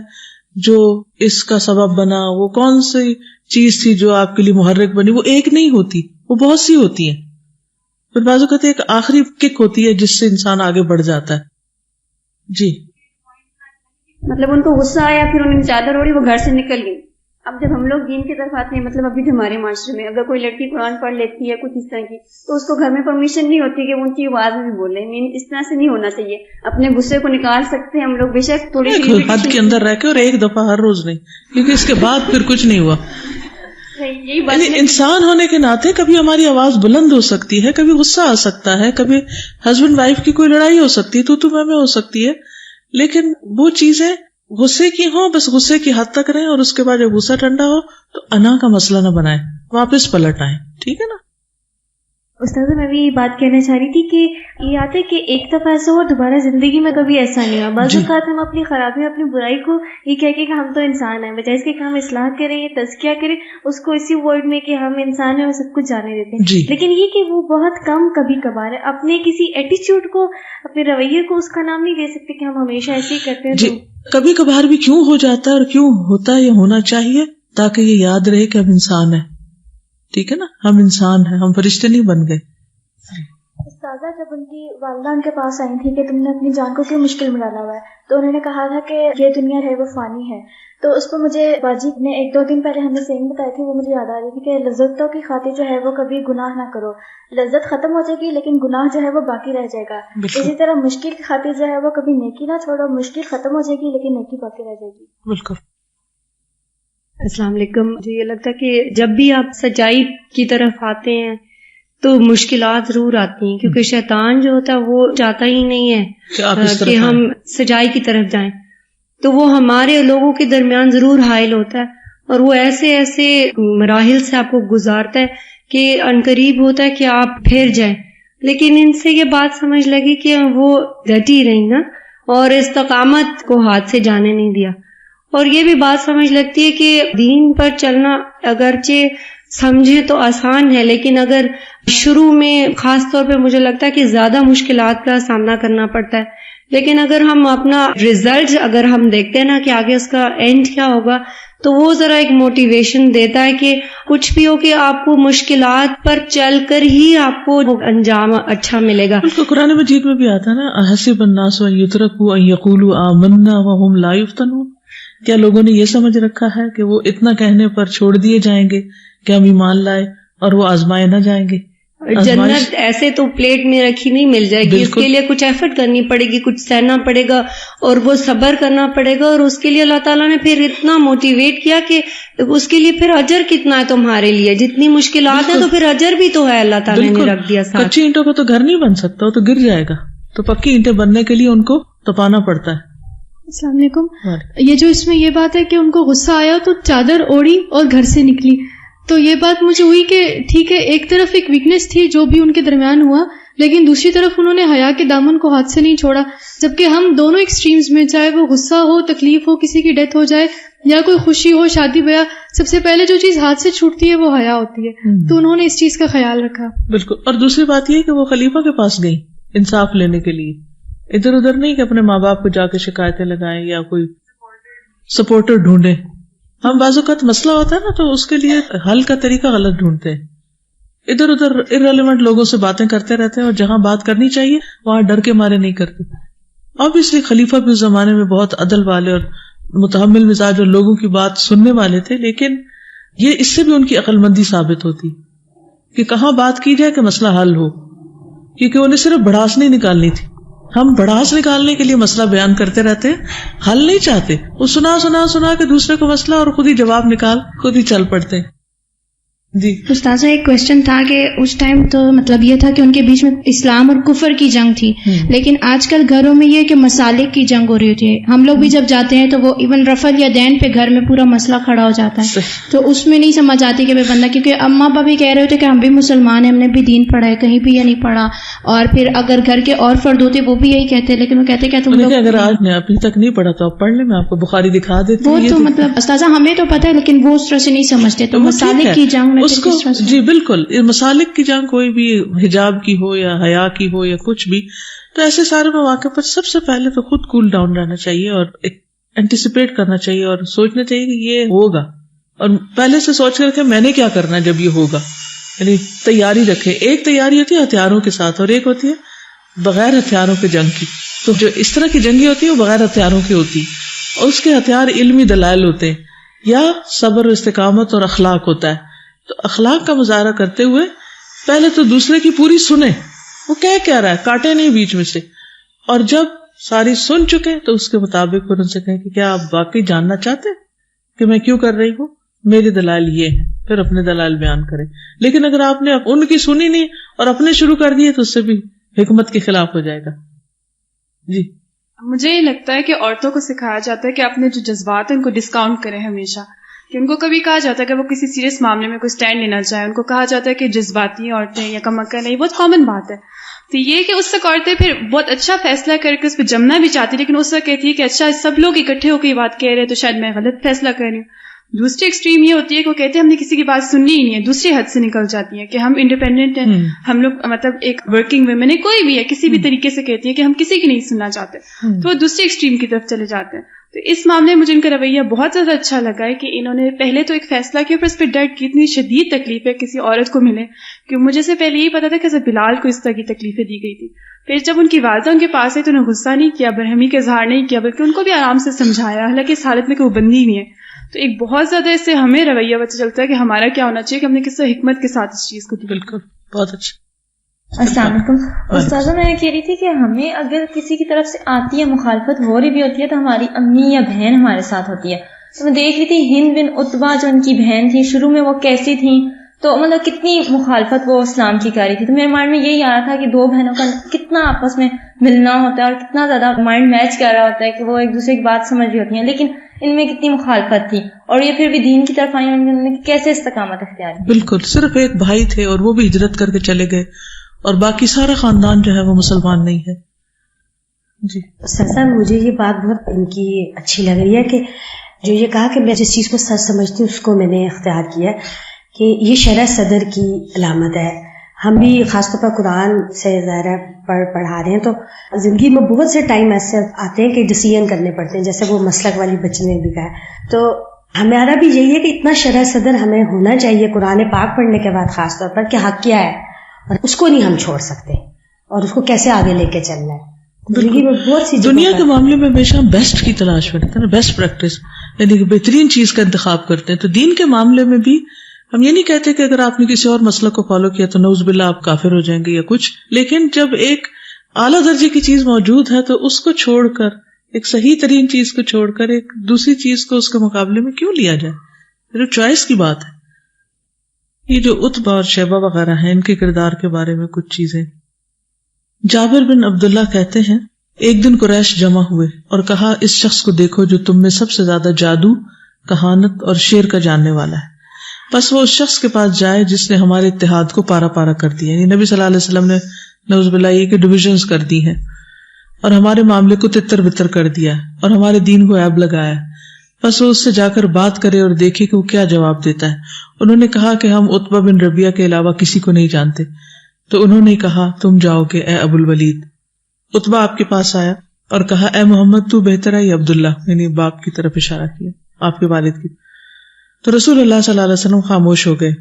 جو اس کا سبب بنا، وہ کون سی چیز تھی جو آپ کے لیے محرک بنی. وہ ایک نہیں ہوتی، وہ بہت سی ہوتی ہیں. پھر بعض اوقات ایک آخری کک ہوتی ہے جس سے انسان آگے بڑھ جاتا ہے. جی مطلب ان کو غصہ آیا، پھر انہوں نے چادر اوڑھی، وہ گھر سے نکل گئی. اب جب ہم لوگ دین کی طرف آتے ہیں، مطلب ابھی جو ہمارے معاشرے میں اگر کوئی لڑکی قرآن پڑھ لیتی ہے کچھ اس طرح کی، تو اس کو گھر میں پرمیشن نہیں ہوتی کہ وہ اونچی آواز میں بھی بولے. اس طرح سے نہیں ہونا چاہیے. اپنے غصے کو نکال سکتے ہیں ہم لوگ، بے شک تھوڑی سی حد کے اندر رہ کے، اور ایک دفعہ ہر روز نہیں، کیونکہ اس کے بعد پھر کچھ نہیں ہوا. یعنی انسان ہونے کے ناطے کبھی ہماری آواز بلند ہو سکتی ہے, کبھی غصہ آ سکتا ہے, کبھی ہسبینڈ وائف کی کوئی لڑائی ہو سکتی ہے, تو میں ہو سکتی ہے, لیکن وہ چیزیں غصے کی ہوں, بس غصے کی حد تک رہیں, اور اس کے بعد جب غصہ ٹھنڈا ہو تو انا کا مسئلہ نہ بنائیں, واپس پلٹ آئیں. ٹھیک ہے نا استاذہ, میں بھی یہ بات کہنا چاہ رہی تھی کہ یہ آتا ہے کہ ایک دفعہ ایسا ہو, دوبارہ زندگی میں کبھی ایسا نہیں ہوا. بعض اوقات ہم اپنی خرابی, اپنی برائی کو یہ کہہ کے کہ ہم تو انسان ہیں, بجائے اس کے کہ ہم اصلاح کریں, یہ تزکیہ کریں, اس کو اسی ورڈ میں کہ ہم انسان ہیں اور سب کچھ جانے دیتے ہیں. لیکن یہ کہ وہ بہت کم کبھی کبھار ہے. اپنے کسی ایٹیچیوڈ کو, اپنے رویے کو اس کا نام نہیں دے سکتے کہ ہم ہمیشہ ایسے ہی کرتے ہیں. کبھی کبھار بھی کیوں ہو جاتا ہے اور کیوں ہوتا ہے, یہ ہونا چاہیے تاکہ یہ یاد رہے کہ ہم انسان ہیں. ٹھیک ہے نا, ہم انسان ہیں, ہم فرشتے نہیں بن گئے. استاذہ, جب ان کی والدہ ان کے پاس آئی تھی کہ تم نے اپنی جان کو کیوں مشکل میں ڈالا ہوا ہے, تو انہوں نے کہا تھا کہ یہ دنیا ہے وہ فانی ہے. تو اس پر مجھے باجی نے 1-2 دن پہلے ہمیں سینگ بتائی تھی, وہ مجھے یاد آ رہی تھی کہ لذتوں کی خاطر جو ہے وہ کبھی گناہ نہ کرو. لذت ختم ہو جائے گی لیکن گناہ جو ہے وہ باقی رہ جائے گا. اسی طرح مشکل کی خاطر جو ہے وہ کبھی نیکی نہ چھوڑو, مشکل ختم ہو جائے گی لیکن نیکی باقی رہ جائے گی. بالکل. السلام علیکم. مجھے یہ لگتا ہے کہ جب بھی آپ سچائی کی طرف آتے ہیں تو مشکلات ضرور آتی ہیں, کیونکہ شیطان جو ہوتا ہے وہ چاہتا ہی نہیں ہے کہ ہم سچائی کی طرف جائیں. تو وہ ہمارے لوگوں کے درمیان ضرور حائل ہوتا ہے, اور وہ ایسے ایسے مراحل سے آپ کو گزارتا ہے کہ عنقریب ہوتا ہے کہ آپ پھر جائیں. لیکن ان سے یہ بات سمجھ لگی کہ وہ ڈٹی رہی نا, اور استقامت کو ہاتھ سے جانے نہیں دیا. اور یہ بھی بات سمجھ لگتی ہے کہ دین پر چلنا اگرچہ سمجھے تو آسان ہے, لیکن اگر شروع میں خاص طور پہ مجھے لگتا ہے کہ زیادہ مشکلات کا سامنا کرنا پڑتا ہے. لیکن اگر ہم اپنا رزلٹ اگر ہم دیکھتے ہیں نا کہ آگے اس کا اینڈ کیا ہوگا, تو وہ ذرا ایک موٹیویشن دیتا ہے کہ کچھ بھی ہو کہ آپ کو مشکلات پر چل کر ہی آپ کو انجام اچھا ملے گا. قرآن مجید میں بھی آتا ہے نا, احسب الناس ان یترکوا ان یقولوا آمنا وهم لا یفتنون. کیا لوگوں نے یہ سمجھ رکھا ہے کہ وہ اتنا کہنے پر چھوڑ دیے جائیں گے کہ ہم ایمان لائے اور وہ آزمائے نہ جائیں گے؟ جنت ایسے تو پلیٹ میں رکھی نہیں مل جائے گی, اس کے لیے کچھ ایفرٹ کرنی پڑے گی, کچھ سہنا پڑے گا, اور وہ صبر کرنا پڑے گا. اور اس کے لیے اللہ تعالیٰ نے پھر اتنا موٹیویٹ کیا کہ اس کے لیے پھر اجر کتنا ہے تمہارے لیے, جتنی مشکلات ہیں تو پھر اجر بھی تو ہے اللہ تعالیٰ نے رکھ دیا ساتھ. کچی اینٹوں کا تو گھر نہیں بن سکتا, وہ تو گر جائے گا, تو پکی اینٹیں بننے کے لیے ان کو تپانا پڑتا ہے. السلام علیکم. یہ جو اس میں یہ بات ہے کہ ان کو غصہ آیا تو چادر اوڑھی اور گھر سے نکلی, تو یہ بات مجھے ہوئی کہ ٹھیک ہے, ایک طرف ایک ویکنس تھی جو بھی ان کے درمیان ہوا, لیکن دوسری طرف انہوں نے حیا کے دامن کو ہاتھ سے نہیں چھوڑا. جبکہ ہم دونوں ایکسٹریمز میں, چاہے وہ غصہ ہو, تکلیف ہو, کسی کی ڈیتھ ہو جائے یا کوئی خوشی ہو, شادی بیاہ, سب سے پہلے جو چیز ہاتھ سے چھوٹتی ہے وہ حیا ہوتی ہے. تو انہوں نے اس چیز کا خیال رکھا. بالکل. اور دوسری بات یہ کہ وہ خلیفہ کے پاس گئی انصاف لینے کے لیے, ادھر ادھر نہیں کہ اپنے ماں باپ کو جا کے شکایتیں لگائیں یا کوئی سپورٹر ڈھونڈے. ہم بعض اوقات مسئلہ ہوتا ہے نا تو اس کے لیے حل کا طریقہ غلط ڈھونڈتے ہیں, ادھر ادھر ارریلیونٹ لوگوں سے باتیں کرتے رہتے ہیں, اور جہاں بات کرنی چاہیے وہاں ڈر کے مارے نہیں کرتے. obviously خلیفہ بھی اس زمانے میں بہت عدل والے اور متحمل مزاج اور لوگوں کی بات سننے والے تھے, لیکن یہ اس سے بھی ان کی عقل مندی ثابت ہوتی کہ کہاں بات کی جائے کہ مسئلہ حل ہو, کیونکہ انہیں صرف بڑاس نہیں نکالنی تھی. ہم بڑاس نکالنے کے لیے مسئلہ بیان کرتے رہتے ہیں, حل نہیں چاہتے. وہ سنا کے دوسرے کو مسئلہ اور خود ہی جواب نکال خود ہی چل پڑتے. جی استاذہ, ایک کوشچن تھا کہ اس ٹائم تو مطلب یہ تھا کہ ان کے بیچ میں اسلام اور کفر کی جنگ تھی, لیکن آج کل گھروں میں یہ کہ مسالک کی جنگ ہو رہی ہوتی ہے. ہم لوگ بھی جب جاتے ہیں تو وہ ایون رفل یا دین پہ گھر میں پورا مسئلہ کھڑا ہو جاتا ہے, تو اس میں نہیں سمجھ آتی کہ بھائی بندہ, کیونکہ اماں ابا بھی کہہ رہے ہوتے کہ ہم بھی مسلمان ہیں, ہم نے بھی دین پڑھا ہے, کہیں بھی یہ نہیں پڑھا. اور پھر اگر گھر کے اور فرد ہوتے وہ بھی یہی کہتے, لیکن وہ کہتے کہ تم لوگ اگر آج نے ابھی تک نہیں پڑھا تو آپ پڑھ لیں, میں آپ کو بخاری دکھا دیتی ہوں. وہ تو مطلب استاذہ ہمیں تو پتہ ہے لیکن وہ اس طرح سے نہیں سمجھتے. تو مسالک کی جنگ میں اس کو, جی بالکل, مسالک کی جنگ کوئی بھی حجاب کی ہو یا حیا کی ہو یا کچھ بھی, تو ایسے سارے مواقع پر سب سے پہلے تو خود کول ڈاؤن رہنا چاہیے اور اینٹیسپیٹ کرنا چاہیے اور سوچنا چاہیے کہ یہ ہوگا, اور پہلے سے سوچ کر رکھے میں نے کیا کرنا ہے جب یہ ہوگا, یعنی تیاری رکھے. ایک تیاری ہوتی ہے ہتھیاروں کے ساتھ اور ایک ہوتی ہے بغیر ہتھیاروں کے جنگ کی. تو جو اس طرح کی جنگی ہوتی ہے وہ بغیر ہتھیاروں کی ہوتی, اور اس کے ہتھیار علمی دلائل ہوتے ہیں یا صبر و استقامت اور اخلاق ہوتا ہے. تو اخلاق کا مظاہرہ کرتے ہوئے پہلے تو دوسرے کی پوری سنیں, وہ کیا رہا ہے, کاٹے نہیں بیچ میں سے, اور جب ساری سن چکے تو اس کے مطابق پھر ان سے کہیں کہ کیا آپ واقعی جاننا چاہتے کہ میں کیوں کر رہی ہوں, میرے دلائل یہ ہیں. پھر اپنے دلائل بیان کریں. لیکن اگر آپ نے ان کی سنی نہیں اور اپنے شروع کر دیے تو اس سے بھی حکمت کے خلاف ہو جائے گا. جی مجھے یہ لگتا ہے کہ عورتوں کو سکھایا جاتا ہے کہ اپنے جو جذبات ہیں ان کو ڈسکاؤنٹ کریں ہمیشہ, کہ ان کو کبھی کہا جاتا ہے کہ وہ کسی سیریس معاملے میں کوئی سٹینڈ لینا چاہیں, ان کو کہا جاتا ہے کہ جذباتی عورتیں یا کم عقل نہیں, بہت کامن بات ہے. تو یہ کہ اس وقت عورتیں پھر بہت اچھا فیصلہ کر کے اس پہ جمنا بھی چاہتی, لیکن اس وقت کہتی ہے کہ اچھا سب لوگ اکٹھے ہو کے یہ بات کہہ رہے ہیں تو شاید میں غلط فیصلہ کر رہی ہوں. دوسری ایکسٹریم یہ ہوتی ہے کہ وہ کہتے ہیں ہم نے کسی کی بات سننی ہی نہیں ہے, دوسری حد سے نکل جاتی ہے کہ ہم انڈیپینڈنٹ ہیں, ہم لوگ مطلب ایک ورکنگ ویمن ہے, کوئی بھی ہے کسی بھی طریقے سے کہتی ہے کہ ہم کسی کی نہیں سننا چاہتے, تو وہ دوسری ایکسٹریم کی طرف چلے جاتے ہیں. تو اس معاملے میں مجھے ان کا رویہ بہت زیادہ اچھا لگا ہے کہ انہوں نے پہلے تو ایک فیصلہ کیا, پھر اس پہ ڈٹ کی. اتنی شدید تکلیفیں کسی عورت کو ملے کہ مجھے سے پہلے یہی پتا تھا کہ بلال کو اس طرح کی تکلیفیں دی گئی تھی. پھر جب ان کی والدہ ان کے پاس ہے تو انہیں غصہ نہیں کیا, برہمی کا اظہار نہیں کیا, بلکہ ان کو بھی آرام سے سمجھایا, حالانکہ اس حالت میں کہ وہ بندی نہیں ہے. تو ایک بہت زیادہ اس سے ہمیں رویہ پتہ چلتا ہے کہ ہمارا کیا ہونا چاہیے, کہ ہم نے کس طرح حکمت کے ساتھ اس چیز کو دی. بالکل, بہت اچھا. السلام علیکم استاذہ, میں یہ کہہ رہی تھی کہ ہمیں اگر کسی کی طرف سے آتی ہے مخالفت ہو رہی بھی ہوتی ہے تو ہماری امی یا بہن ہمارے ساتھ ہوتی ہے. تو میں دیکھ رہی تھی ہند بن عتبہ جو ان کی بہن تھی, شروع میں وہ کیسی تھیں, تو مطلب کتنی مخالفت وہ اسلام کی کر رہی تھی. تو میرے مائنڈ میں یہی آ رہا تھا کہ دو بہنوں کا کتنا آپس میں ملنا ہوتا ہے اور کتنا زیادہ مائنڈ میچ کر رہا ہوتا ہے کہ وہ ایک دوسرے کی بات سمجھ رہی ہوتی ہیں, لیکن ان میں کتنی مخالفت تھی. اور یہ پھر بھی دین کی طرف آئی, انہوں نے کیسے استقامت اختیار کی. بالکل, صرف ایک بھائی تھے اور وہ بھی ہجرت کر کے چلے گئے, اور باقی سارا خاندان جو ہے وہ مسلمان نہیں ہے. جی سر مجھے یہ بات بہت ان کی اچھی لگ رہی ہے کہ جو یہ کہا کہ میں جس چیز کو سچ سمجھتی ہوں اس کو میں نے اختیار کیا, کہ یہ شرح صدر کی علامت ہے. ہم بھی خاص طور پر قرآن سے ظاہر پڑھا رہے ہیں تو زندگی میں بہت سے ٹائم ایسے آتے ہیں کہ ڈیسیژن کرنے پڑتے ہیں, جیسے وہ مسلک والی بچی نے بھی کہا. تو ہمارا بھی یہی ہے کہ اتنا شرح صدر ہمیں ہونا چاہیے قرآن پاک پڑھنے کے بعد, خاص طور پر کہ حق کیا ہے اور اس کو نہیں ہم چھوڑ سکتے, اور اس کو کیسے آگے لے کے چلنا ہے. زندگی میں بہت سی دنیا کے معاملے میں ہمیشہ ہم بیسٹ کی تلاش کرتے ہیں نا, بیسٹ پریکٹس, یعنی کہ بہترین چیز کا انتخاب کرتے ہیں. تو دین کے معاملے میں بھی ہم یہ نہیں کہتے کہ اگر آپ نے کسی اور مسئلہ کو فالو کیا تو نعوذ باللہ آپ کافر ہو جائیں گے یا کچھ, لیکن جب ایک اعلیٰ درجے کی چیز موجود ہے تو اس کو چھوڑ کر, ایک صحیح ترین چیز کو چھوڑ کر ایک دوسری چیز کو اس کے مقابلے میں کیوں لیا جائے. پھر چوائس کی بات ہے. یہ جو عتبہ اور شیبہ وغیرہ ہیں, ان کے کردار کے بارے میں کچھ چیزیں. جابر بن عبداللہ کہتے ہیں ایک دن قریش جمع ہوئے اور کہا اس شخص کو دیکھو جو تم میں سب سے زیادہ جادو, کہانت اور شعر کا جاننے والا ہے. بس وہ اس شخص کے پاس جائے جس نے ہمارے اتحاد کو پارا پارا کر دیا. یعنی نبی صلی اللہ علیہ وسلم نے نعوذ باللہ یہ کہ ڈویژنز کر دی ہیں اور ہمارے معاملے کو تتر بتر کر دیا اور ہمارے دین کو عیب لگایا. بس وہ اس سے جا کر بات کرے اور دیکھے کہ وہ کیا جواب دیتا ہے. انہوں نے کہا کہ ہم عتبہ بن ربیعہ کے علاوہ کسی کو نہیں جانتے. تو انہوں نے کہا تم جاؤ گے اے ابو الولید. عتبہ آپ کے پاس آیا اور کہا اے محمد تو بہتر ہے یا عبداللہ, یعنی باپ کی طرف اشارہ کیا, آپ کے والد کی. تو رسول اللہ صلی اللہ علیہ وسلم خاموش ہو گئے.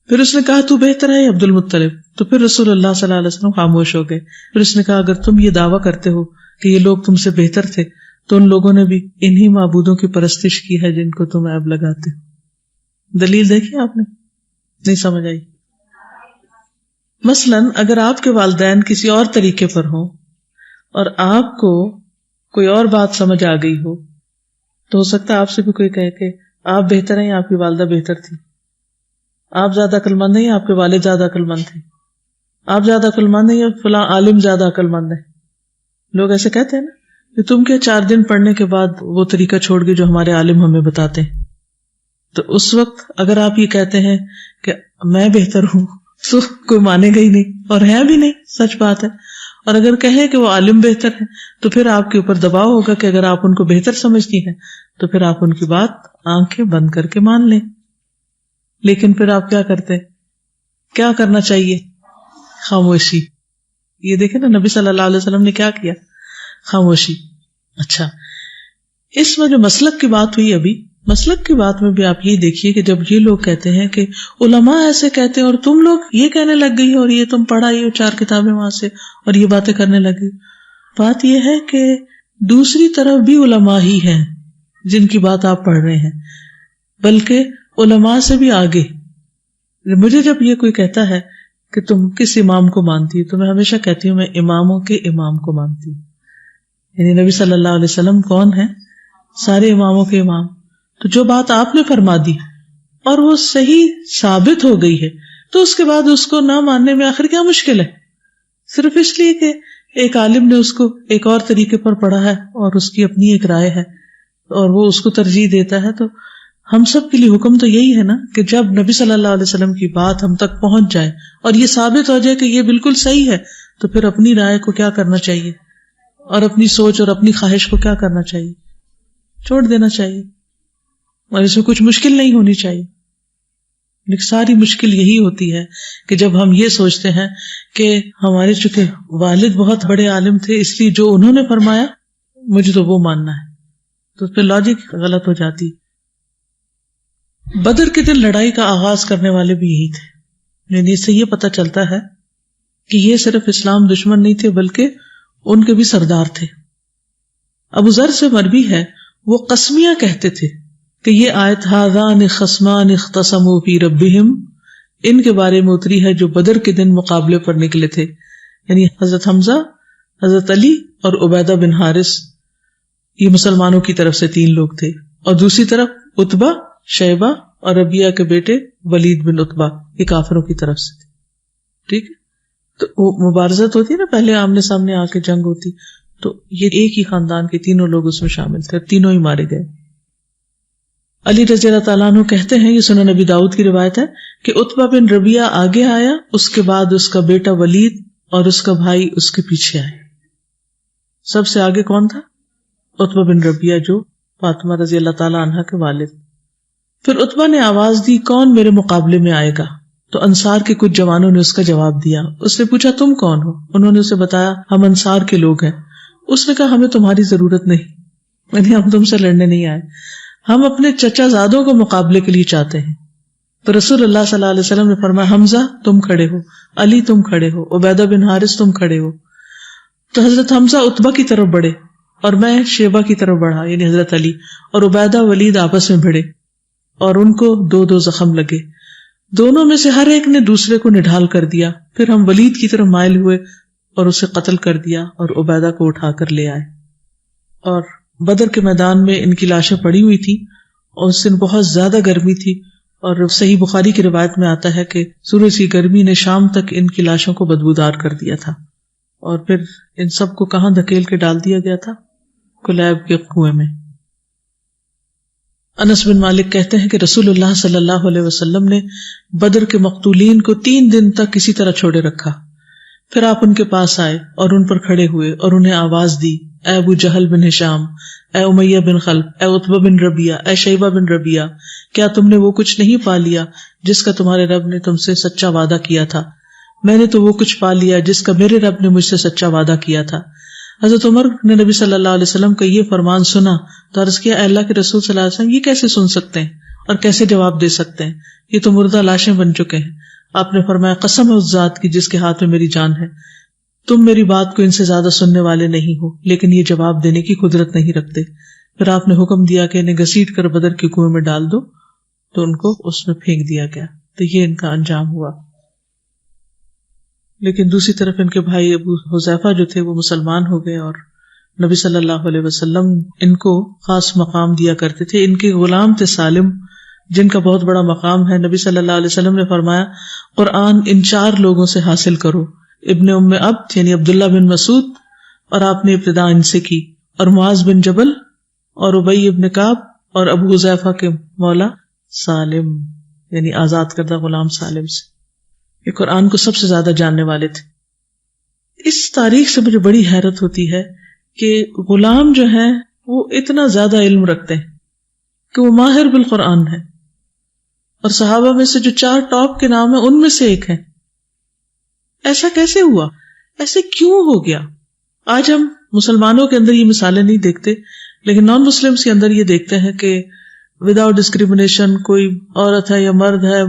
پھر اس نے کہا تو بہتر ہے یا عبد المطلب. تو پھر رسول اللہ صلی اللہ علیہ وسلم خاموش ہو گئے. پھر اس نے کہا اگر تم یہ دعویٰ کرتے ہو کہ یہ لوگ تم سے بہتر تھے تو ان لوگوں نے بھی انہی معبودوں کی پرستش کی ہے جن کو تم عیب لگاتے ہو. دلیل دیکھی آپ نے, نہیں سمجھ آئی. مثلاً اگر آپ کے والدین کسی اور طریقے پر ہوں اور آپ کو کوئی اور بات سمجھ آ گئی ہو تو ہو سکتا ہے آپ سے بھی کوئی کہے کہ آپ بہتر ہیں یا آپ کی والدہ بہتر تھی, آپ زیادہ عقل مند ہیں یا آپ کے والد زیادہ عقل مند تھے, آپ زیادہ عقل مند ہیں یا فلاں عالم زیادہ عقل مند ہے. لوگ ایسے کہتے ہیں نا کہ تم کیا 4 دن پڑھنے کے بعد وہ طریقہ چھوڑ گئے جو ہمارے عالم ہمیں بتاتے ہیں. تو اس وقت اگر آپ یہ کہتے ہیں کہ میں بہتر ہوں تو کوئی مانے گا ہی نہیں, اور ہے بھی نہیں, سچ بات ہے. اور اگر کہیں کہ وہ عالم بہتر ہے تو پھر آپ کے اوپر دباؤ ہوگا کہ اگر آپ ان کو بہتر سمجھتی ہیں تو پھر آپ ان کی بات آنکھیں بند کر کے مان لیں. لیکن پھر آپ کیا کرتے, کیا کرنا چاہیے؟ خاموشی. یہ دیکھیں نا نبی صلی اللہ علیہ وسلم نے کیا کیا, خاموشی. اچھا, اس میں جو مسلک کی بات ہوئی ابھی, مسلک کی بات میں بھی آپ یہ دیکھیے کہ جب یہ لوگ کہتے ہیں کہ علماء ایسے کہتے ہیں اور تم لوگ یہ کہنے لگ گئی اور یہ تم پڑھا ہی ہو 4 کتابیں وہاں سے اور یہ باتیں کرنے لگی. بات یہ ہے کہ دوسری طرف بھی علماء ہی ہیں جن کی بات آپ پڑھ رہے ہیں, بلکہ علماء سے بھی آگے. مجھے جب یہ کوئی کہتا ہے کہ تم کس امام کو مانتی ہو تو میں ہمیشہ کہتی ہوں میں اماموں کے امام کو مانتی ہوں. یعنی نبی صلی اللہ علیہ وسلم کون ہے؟ سارے اماموں کے امام. تو جو بات آپ نے فرما دی اور وہ صحیح ثابت ہو گئی ہے تو اس کے بعد اس کو نہ ماننے میں آخر کیا مشکل ہے؟ صرف اس لیے کہ ایک عالم نے اس کو ایک اور طریقے پر پڑھا ہے اور اس کی اپنی ایک رائے ہے اور وہ اس کو ترجیح دیتا ہے. تو ہم سب کے لیے حکم تو یہی ہے نا کہ جب نبی صلی اللہ علیہ وسلم کی بات ہم تک پہنچ جائے اور یہ ثابت ہو جائے کہ یہ بالکل صحیح ہے تو پھر اپنی رائے کو کیا کرنا چاہیے اور اپنی سوچ اور اپنی خواہش کو کیا کرنا چاہیے؟ چھوڑ دینا چاہیے. اور اس میں کچھ مشکل نہیں ہونی چاہیے. لیکن ساری مشکل یہی ہوتی ہے کہ جب ہم یہ سوچتے ہیں کہ ہمارے چونکہ والد بہت بڑے عالم تھے اس لیے جو انہوں نے فرمایا مجھے تو وہ ماننا ہے، تو پھر لاجک غلط ہو جاتی. بدر کے دن لڑائی کا آغاز کرنے والے بھی یہی تھے. یعنی اس سے یہ پتہ چلتا ہے کہ یہ صرف اسلام دشمن نہیں تھے بلکہ ان کے بھی سردار تھے. ابو ذر سے مروی ہے وہ قسمیاں کہتے تھے کہ یہ آیت ھذان خصمان اختصموا فی ربہم ان کے بارے میں اتری ہے جو بدر کے دن مقابلے پر نکلے تھے. یعنی حضرت حمزہ، حضرت علی اور عبیدہ بن حارث، یہ مسلمانوں کی طرف سے 3 لوگ تھے، اور دوسری طرف عتبہ، شیبہ اور ربیعہ کے بیٹے ولید بن عتبہ، یہ کافروں کی طرف سے تھے. ٹھیک ہے، تو وہ مبارزت ہوتی ہے نا، پہلے آمنے سامنے آ کے جنگ ہوتی، تو یہ ایک ہی خاندان کے 3 لوگ اس میں شامل تھے اور تینوں ہی مارے گئے. علی رضی اللہ تعالیٰ عنہ کہتے ہیں، یہ سنن نبی داؤد کی روایت ہے کہ عتبہ بن ربیعہ آگے آیا، اس کے بعد اس کا بیٹا ولید اور اس کا بھائی اس کے پیچھے آئے. سب سے آگے کون تھا؟ عتبہ بن ربیعہ جو فاطمہ رضی اللہ تعالیٰ عنہ کے والد. پھر عتبہ نے آواز دی کون میرے مقابلے میں آئے گا؟ تو انصار کے کچھ جوانوں نے اس کا جواب دیا. اس نے پوچھا تم کون ہو؟ انہوں نے اسے بتایا ہم انصار کے لوگ ہیں. اس نے کہا ہمیں تمہاری ضرورت نہیں، یعنی ہم تم سے لڑنے نہیں آئے، ہم اپنے چچا زادوں کو مقابلے کے لیے چاہتے ہیں. تو رسول اللہ صلی اللہ علیہ وسلم نے فرمایا حمزہ تم کھڑے ہو، علی تم کھڑے ہو، عبیدہ بن حارث تم کھڑے ہو. تو حضرت حمزہ عتبہ کی طرف بڑھے اور میں شیبہ کی طرف بڑھا، یعنی حضرت علی، اور عبیدہ ولید آپس میں بھڑے اور ان کو 2 زخم لگے. دونوں میں سے ہر ایک نے دوسرے کو نڈھال کر دیا. پھر ہم ولید کی طرف مائل ہوئے اور اسے قتل کر دیا اور عبیدہ کو اٹھا کر لے آئے. اور بدر کے میدان میں ان کی لاشیں پڑی ہوئی تھی اور اس دن بہت زیادہ گرمی تھی، اور صحیح بخاری کی روایت میں آتا ہے کہ سورج کی گرمی نے شام تک ان کی لاشوں کو بدبودار کر دیا تھا. اور پھر ان سب کو کہاں دھکیل کے ڈال دیا گیا تھا؟ کلیب کے کنویں میں. انس بن مالک کہتے ہیں کہ رسول اللہ صلی اللہ علیہ وسلم نے بدر کے مقتولین کو 3 دن تک کسی طرح چھوڑے رکھا. پھر آپ ان کے پاس آئے اور ان پر کھڑے ہوئے اور انہیں آواز دی، اے ابو جہل بن ہشام، اے امیہ بن خلف، اے عتبہ بن ربیعہ، اے شیبہ بن ربیعہ، کیا تم نے وہ کچھ نہیں پا لیا جس کا تمہارے رب نے تم سے سچا وعدہ کیا تھا؟ میں نے تو وہ کچھ پا لیا جس کا میرے رب نے مجھ سے سچا وعدہ کیا تھا. حضرت عمر نے نبی صلی اللہ علیہ وسلم کا یہ فرمان سنا تو عرض کیا، اے اللہ کے رسول صلی اللہ علیہ وسلم یہ کیسے سن سکتے ہیں اور کیسے جواب دے سکتے ہیں؟ یہ تو مردہ لاشیں بن چکے ہیں. آپ نے فرمایا قسم ہے اس ذات کی جس کے ہاتھ میں میری جان ہے، تم میری بات کو ان سے زیادہ سننے والے نہیں ہو لیکن یہ جواب دینے کی قدرت نہیں رکھتے. پھر آپ نے حکم دیا کہ انہیں گھسیٹ کر بدر کے کنویں میں ڈال دو، تو ان کو اس میں پھینک دیا گیا. تو یہ ان کا انجام ہوا. لیکن دوسری طرف ان کے بھائی ابو حذیفہ جو تھے وہ مسلمان ہو گئے اور نبی صلی اللہ علیہ وسلم ان کو خاص مقام دیا کرتے تھے. ان کے غلام تھے سالم، جن کا بہت بڑا مقام ہے. نبی صلی اللہ علیہ وسلم نے فرمایا قرآن ان 4 لوگوں سے حاصل کرو، ابن ام عبد یعنی عبداللہ بن مسعود، اور آپ نے ابتدا ان سے کی، اور معاذ بن جبل اور ابی ابن کعب اور ابو حذیفہ کے مولا سالم یعنی آزاد کردہ غلام سالم سے. یہ قرآن کو سب سے زیادہ جاننے والے تھے. اس تاریخ سے مجھے بڑی حیرت ہوتی ہے کہ غلام جو ہیں وہ اتنا زیادہ علم رکھتے ہیں کہ وہ ماہر بالقرآن ہے، اور صحابہ میں سے جو 4 ٹاپ کے نام ہیں ان میں سے ایک ہیں. ایسا کیسے ہوا؟ ایسے کیوں ہو گیا؟ آج ہم مسلمانوں کے اندر یہ مثالیں نہیں دیکھتے، لیکن نان مسلمس کے اندر یہ دیکھتے ہیں کہ وداؤٹ ڈسکریمنیشن کوئی عورت ہے یا مرد ہے،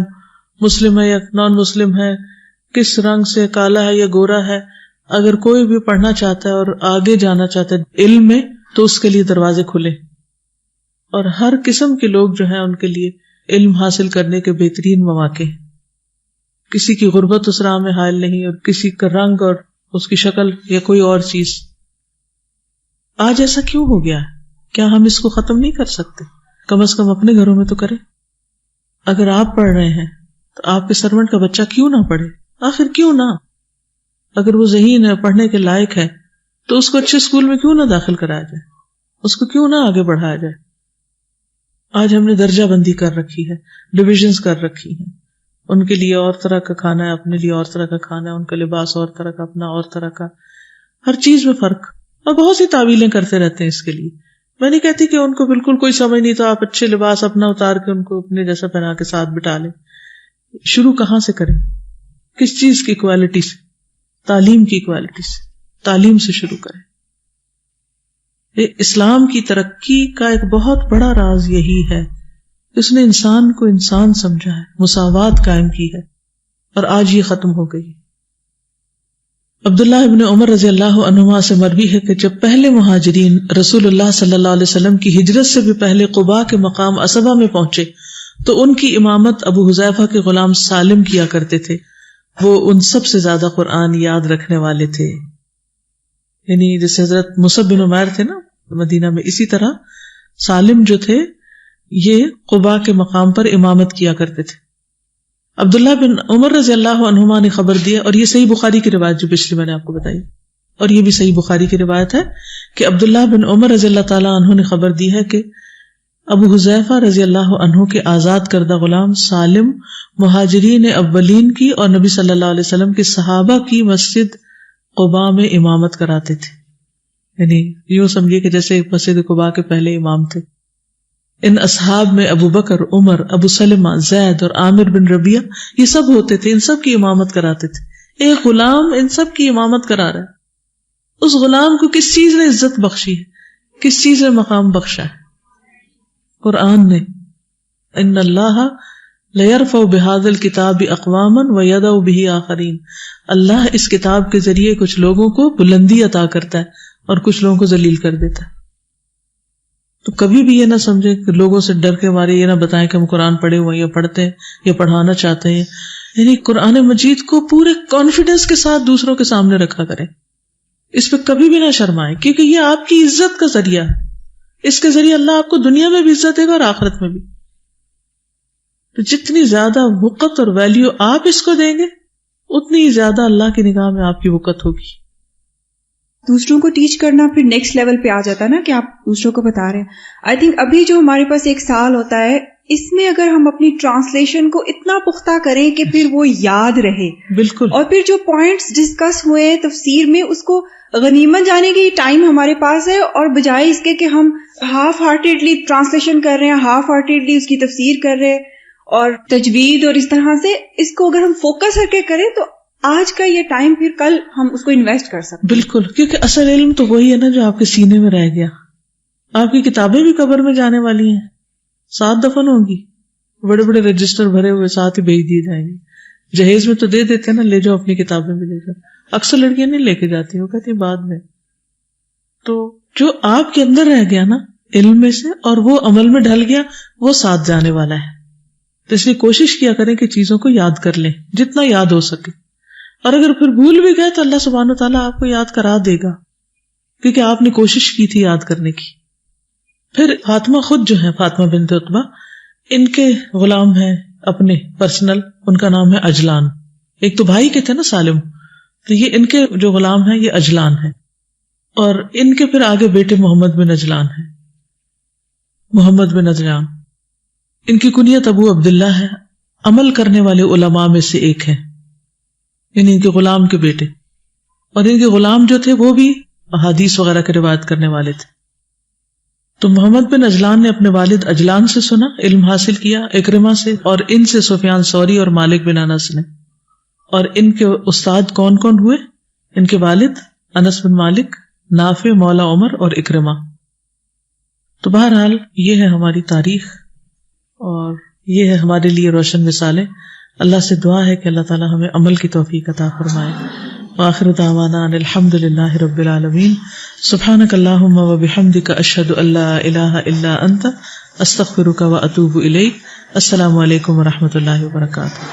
مسلم ہے یا نان مسلم ہے، کس رنگ سے، کالا ہے یا گورا ہے، اگر کوئی بھی پڑھنا چاہتا ہے اور آگے جانا چاہتا ہے علم میں تو اس کے لیے دروازے کھلے. اور ہر قسم کے لوگ جو ہیں ان کے لیے علم حاصل کرنے کے بہترین مواقع ہیں. کسی کی غربت اس راہ میں حائل نہیں، اور کسی کا رنگ اور اس کی شکل یا کوئی اور چیز. آج ایسا کیوں ہو گیا ہے؟ کیا ہم اس کو ختم نہیں کر سکتے؟ کم از کم اپنے گھروں میں تو کریں. اگر آپ پڑھ رہے ہیں تو آپ کے سرونٹ کا بچہ کیوں نہ پڑھے؟ آخر کیوں نہ؟ اگر وہ ذہین ہے، پڑھنے کے لائق ہے، تو اس کو اچھے اسکول میں کیوں نہ داخل کرایا جائے، اس کو کیوں نہ آگے بڑھایا جائے؟ آج ہم نے درجہ بندی کر رکھی ہے، ڈویژنز کر رکھی ہیں، ان کے لیے اور طرح کا کھانا ہے، اپنے لیے اور طرح کا کھانا ہے، ان کا لباس اور طرح کا، اپنا اور طرح کا، ہر چیز میں فرق، اور بہت سی تعویلیں کرتے رہتے ہیں اس کے لیے. میں نہیں کہتی کہ ان کو بالکل کوئی سمجھ نہیں تو آپ اچھے لباس اپنا اتار کے ان کو اپنے جیسا پہنا کے ساتھ بٹھا لیں. شروع کہاں سے کریں؟ کس چیز کی کوالٹی سے؟ تعلیم کی کوالٹی سے، تعلیم سے شروع کریں. اسلام کی ترقی کا ایک بہت بڑا راز یہی ہے کہ اس نے انسان کو انسان سمجھا ہے، مساوات قائم کی ہے، اور آج یہ ختم ہو گئی. عبداللہ ابن عمر رضی اللہ عنہما سے مروی ہے کہ جب پہلے مہاجرین رسول اللہ صلی اللہ علیہ وسلم کی ہجرت سے بھی پہلے قباء کے مقام عصبہ میں پہنچے تو ان کی امامت ابو حذیفہ کے غلام سالم کیا کرتے تھے. وہ ان سب سے زیادہ قرآن یاد رکھنے والے تھے. یعنی جیسے حضرت مصعب بن عمیر تھے نا مدینہ میں، اسی طرح سالم جو تھے یہ قباء کے مقام پر امامت کیا کرتے تھے. عبداللہ بن عمر رضی اللہ عنہما نے خبر دیا، اور یہ صحیح بخاری کی روایت جو پچھلی میں نے آپ کو بتائی، اور یہ بھی صحیح بخاری کی روایت ہے کہ عبداللہ بن عمر رضی اللہ تعالیٰ عنہ نے خبر دی ہے کہ ابو حذیفہ رضی اللہ عنہ کے آزاد کردہ غلام سالم مہاجرین اولین کی اور نبی صلی اللہ علیہ وسلم کے صحابہ کی مسجد قباء میں امامت کراتے تھے. یعنی یوں سمجھیے کہ جیسے مسجد قباء کے پہلے امام تھے. ان اصحاب میں ابو بکر، عمر، ابو سلمہ، زید اور عامر بن ربیعہ یہ سب ہوتے تھے، ان سب کی امامت کراتے تھے. ایک غلام ان سب کی امامت کرا رہا ہے. اس غلام کو کس چیز نے عزت بخشی ہے، کس چیز نے مقام بخشا ہے؟ قرآن نے. ان اللہ لیرفع بہذا الکتاب اقواما ویضع بہ آخرین. اللہ اس کتاب کے ذریعے کچھ لوگوں کو بلندی عطا کرتا ہے اور کچھ لوگوں کو ذلیل کر دیتا ہے. تو کبھی بھی یہ نہ سمجھے کہ لوگوں سے ڈر کے مارے یہ نہ بتائیں کہ ہم قرآن پڑھے ہوئے یا پڑھتے ہیں یا پڑھانا چاہتے ہیں. یعنی قرآن مجید کو پورے کانفیڈنس کے ساتھ دوسروں کے سامنے رکھا کریں، اس پہ کبھی بھی نہ شرمائیں، کیونکہ یہ آپ کی عزت کا ذریعہ ہے. اس کے ذریعے اللہ آپ کو دنیا میں بھی عزت دے گا اور آخرت میں بھی. تو جتنی زیادہ وقت اور ویلیو آپ اس کو دیں گے اتنی زیادہ اللہ کی نگاہ میں آپ کی وقت ہوگی. دوسروں کو ٹیچ کرنا پھر نیکسٹ لیول پہ آ جاتا ہے نا کہ آپ دوسروں کو بتا رہے ہیں. آئی تھنک ابھی جو ہمارے پاس ایک سال ہوتا ہے اس میں اگر ہم اپنی ٹرانسلیشن کو اتنا پختہ کریں کہ پھر وہ یاد رہے، بالکل، اور پھر جو پوائنٹس ڈسکس ہوئے تفسیر میں اس کو غنیمت جانے کی ٹائم ہمارے پاس ہے، اور بجائے اس کے کہ ہم ہاف ہارٹیڈلی ٹرانسلیشن کر رہے ہیں، ہاف ہارٹیڈلی اس کی تفسیر کر رہے ہیں اور تجوید اور اس طرح سے، اس کو اگر ہم فوکس کر کے کریں تو آج کا یہ ٹائم پھر کل ہم اس کو انویسٹ کر سکتے. بالکل، کیونکہ اصل علم تو وہی ہے نا جو آپ کے سینے میں رہ گیا. آپ کی کتابیں بھی قبر میں جانے والی ہیں، 7 دفن ہوں گی، بڑے بڑے رجسٹر بھرے ہوئے ساتھ ہی بھیج دیے جائیں گے. جہیز میں تو دے دیتے ہیں نا، لے جاؤ اپنی کتابیں بھی لے جاؤ. اکثر لڑکیاں نہیں لے کے جاتی، وہ کہتی ہیں بعد میں. تو جو آپ کے اندر رہ گیا نا علم میں سے اور وہ عمل میں ڈھل گیا، وہ ساتھ جانے والا ہے. تو اس لیے کوشش کیا کریں کہ چیزوں کو یاد کر لیں جتنا یاد ہو سکے، اور اگر پھر بھول بھی گئے تو اللہ سبحانہ وتعالیٰ آپ کو یاد کرا دے گا، کیونکہ آپ نے کوشش کی تھی یاد کرنے کی. پھر فاطمہ خود جو ہے، فاطمہ بنت عتبہ، ان کے غلام ہیں اپنے پرسنل، ان کا نام ہے اجلان. ایک تو بھائی کے تھے نا سالم، تو یہ ان کے جو غلام ہیں یہ اجلان ہیں، اور ان کے پھر آگے بیٹے محمد بن اجلان ہیں. محمد بن اجلان ان کی کنیت ابو عبداللہ ہے، عمل کرنے والے علماء میں سے ایک ہیں، یعنی ان کے غلام کے بیٹے. اور ان کے غلام جو تھے وہ بھی حدیث وغیرہ کے روایت کرنے والے تھے. تو محمد بن اجلان نے اپنے والد اجلان سے سنا، علم حاصل کیا اکرمہ سے، اور ان سے سفیان ثوری اور مالک بن انس نے. اور ان کے استاد کون کون ہوئے؟ ان کے والد انس بن مالک، نافع مولا عمر اور اکرمہ. تو بہرحال یہ ہے ہماری تاریخ اور یہ ہے ہمارے لیے روشن مثالیں. اللہ سے دعا ہے کہ اللہ تعالی ہمیں عمل کی توفیق عطا فرمائے. وآخر دعوانا ان الحمد للہ رب العالمین. سبحانک اللہم وبحمدک اشہد ان لا الہ الا انت استغفرک واتوب الیک. السلام علیکم ورحمۃ اللہ وبرکاتہ.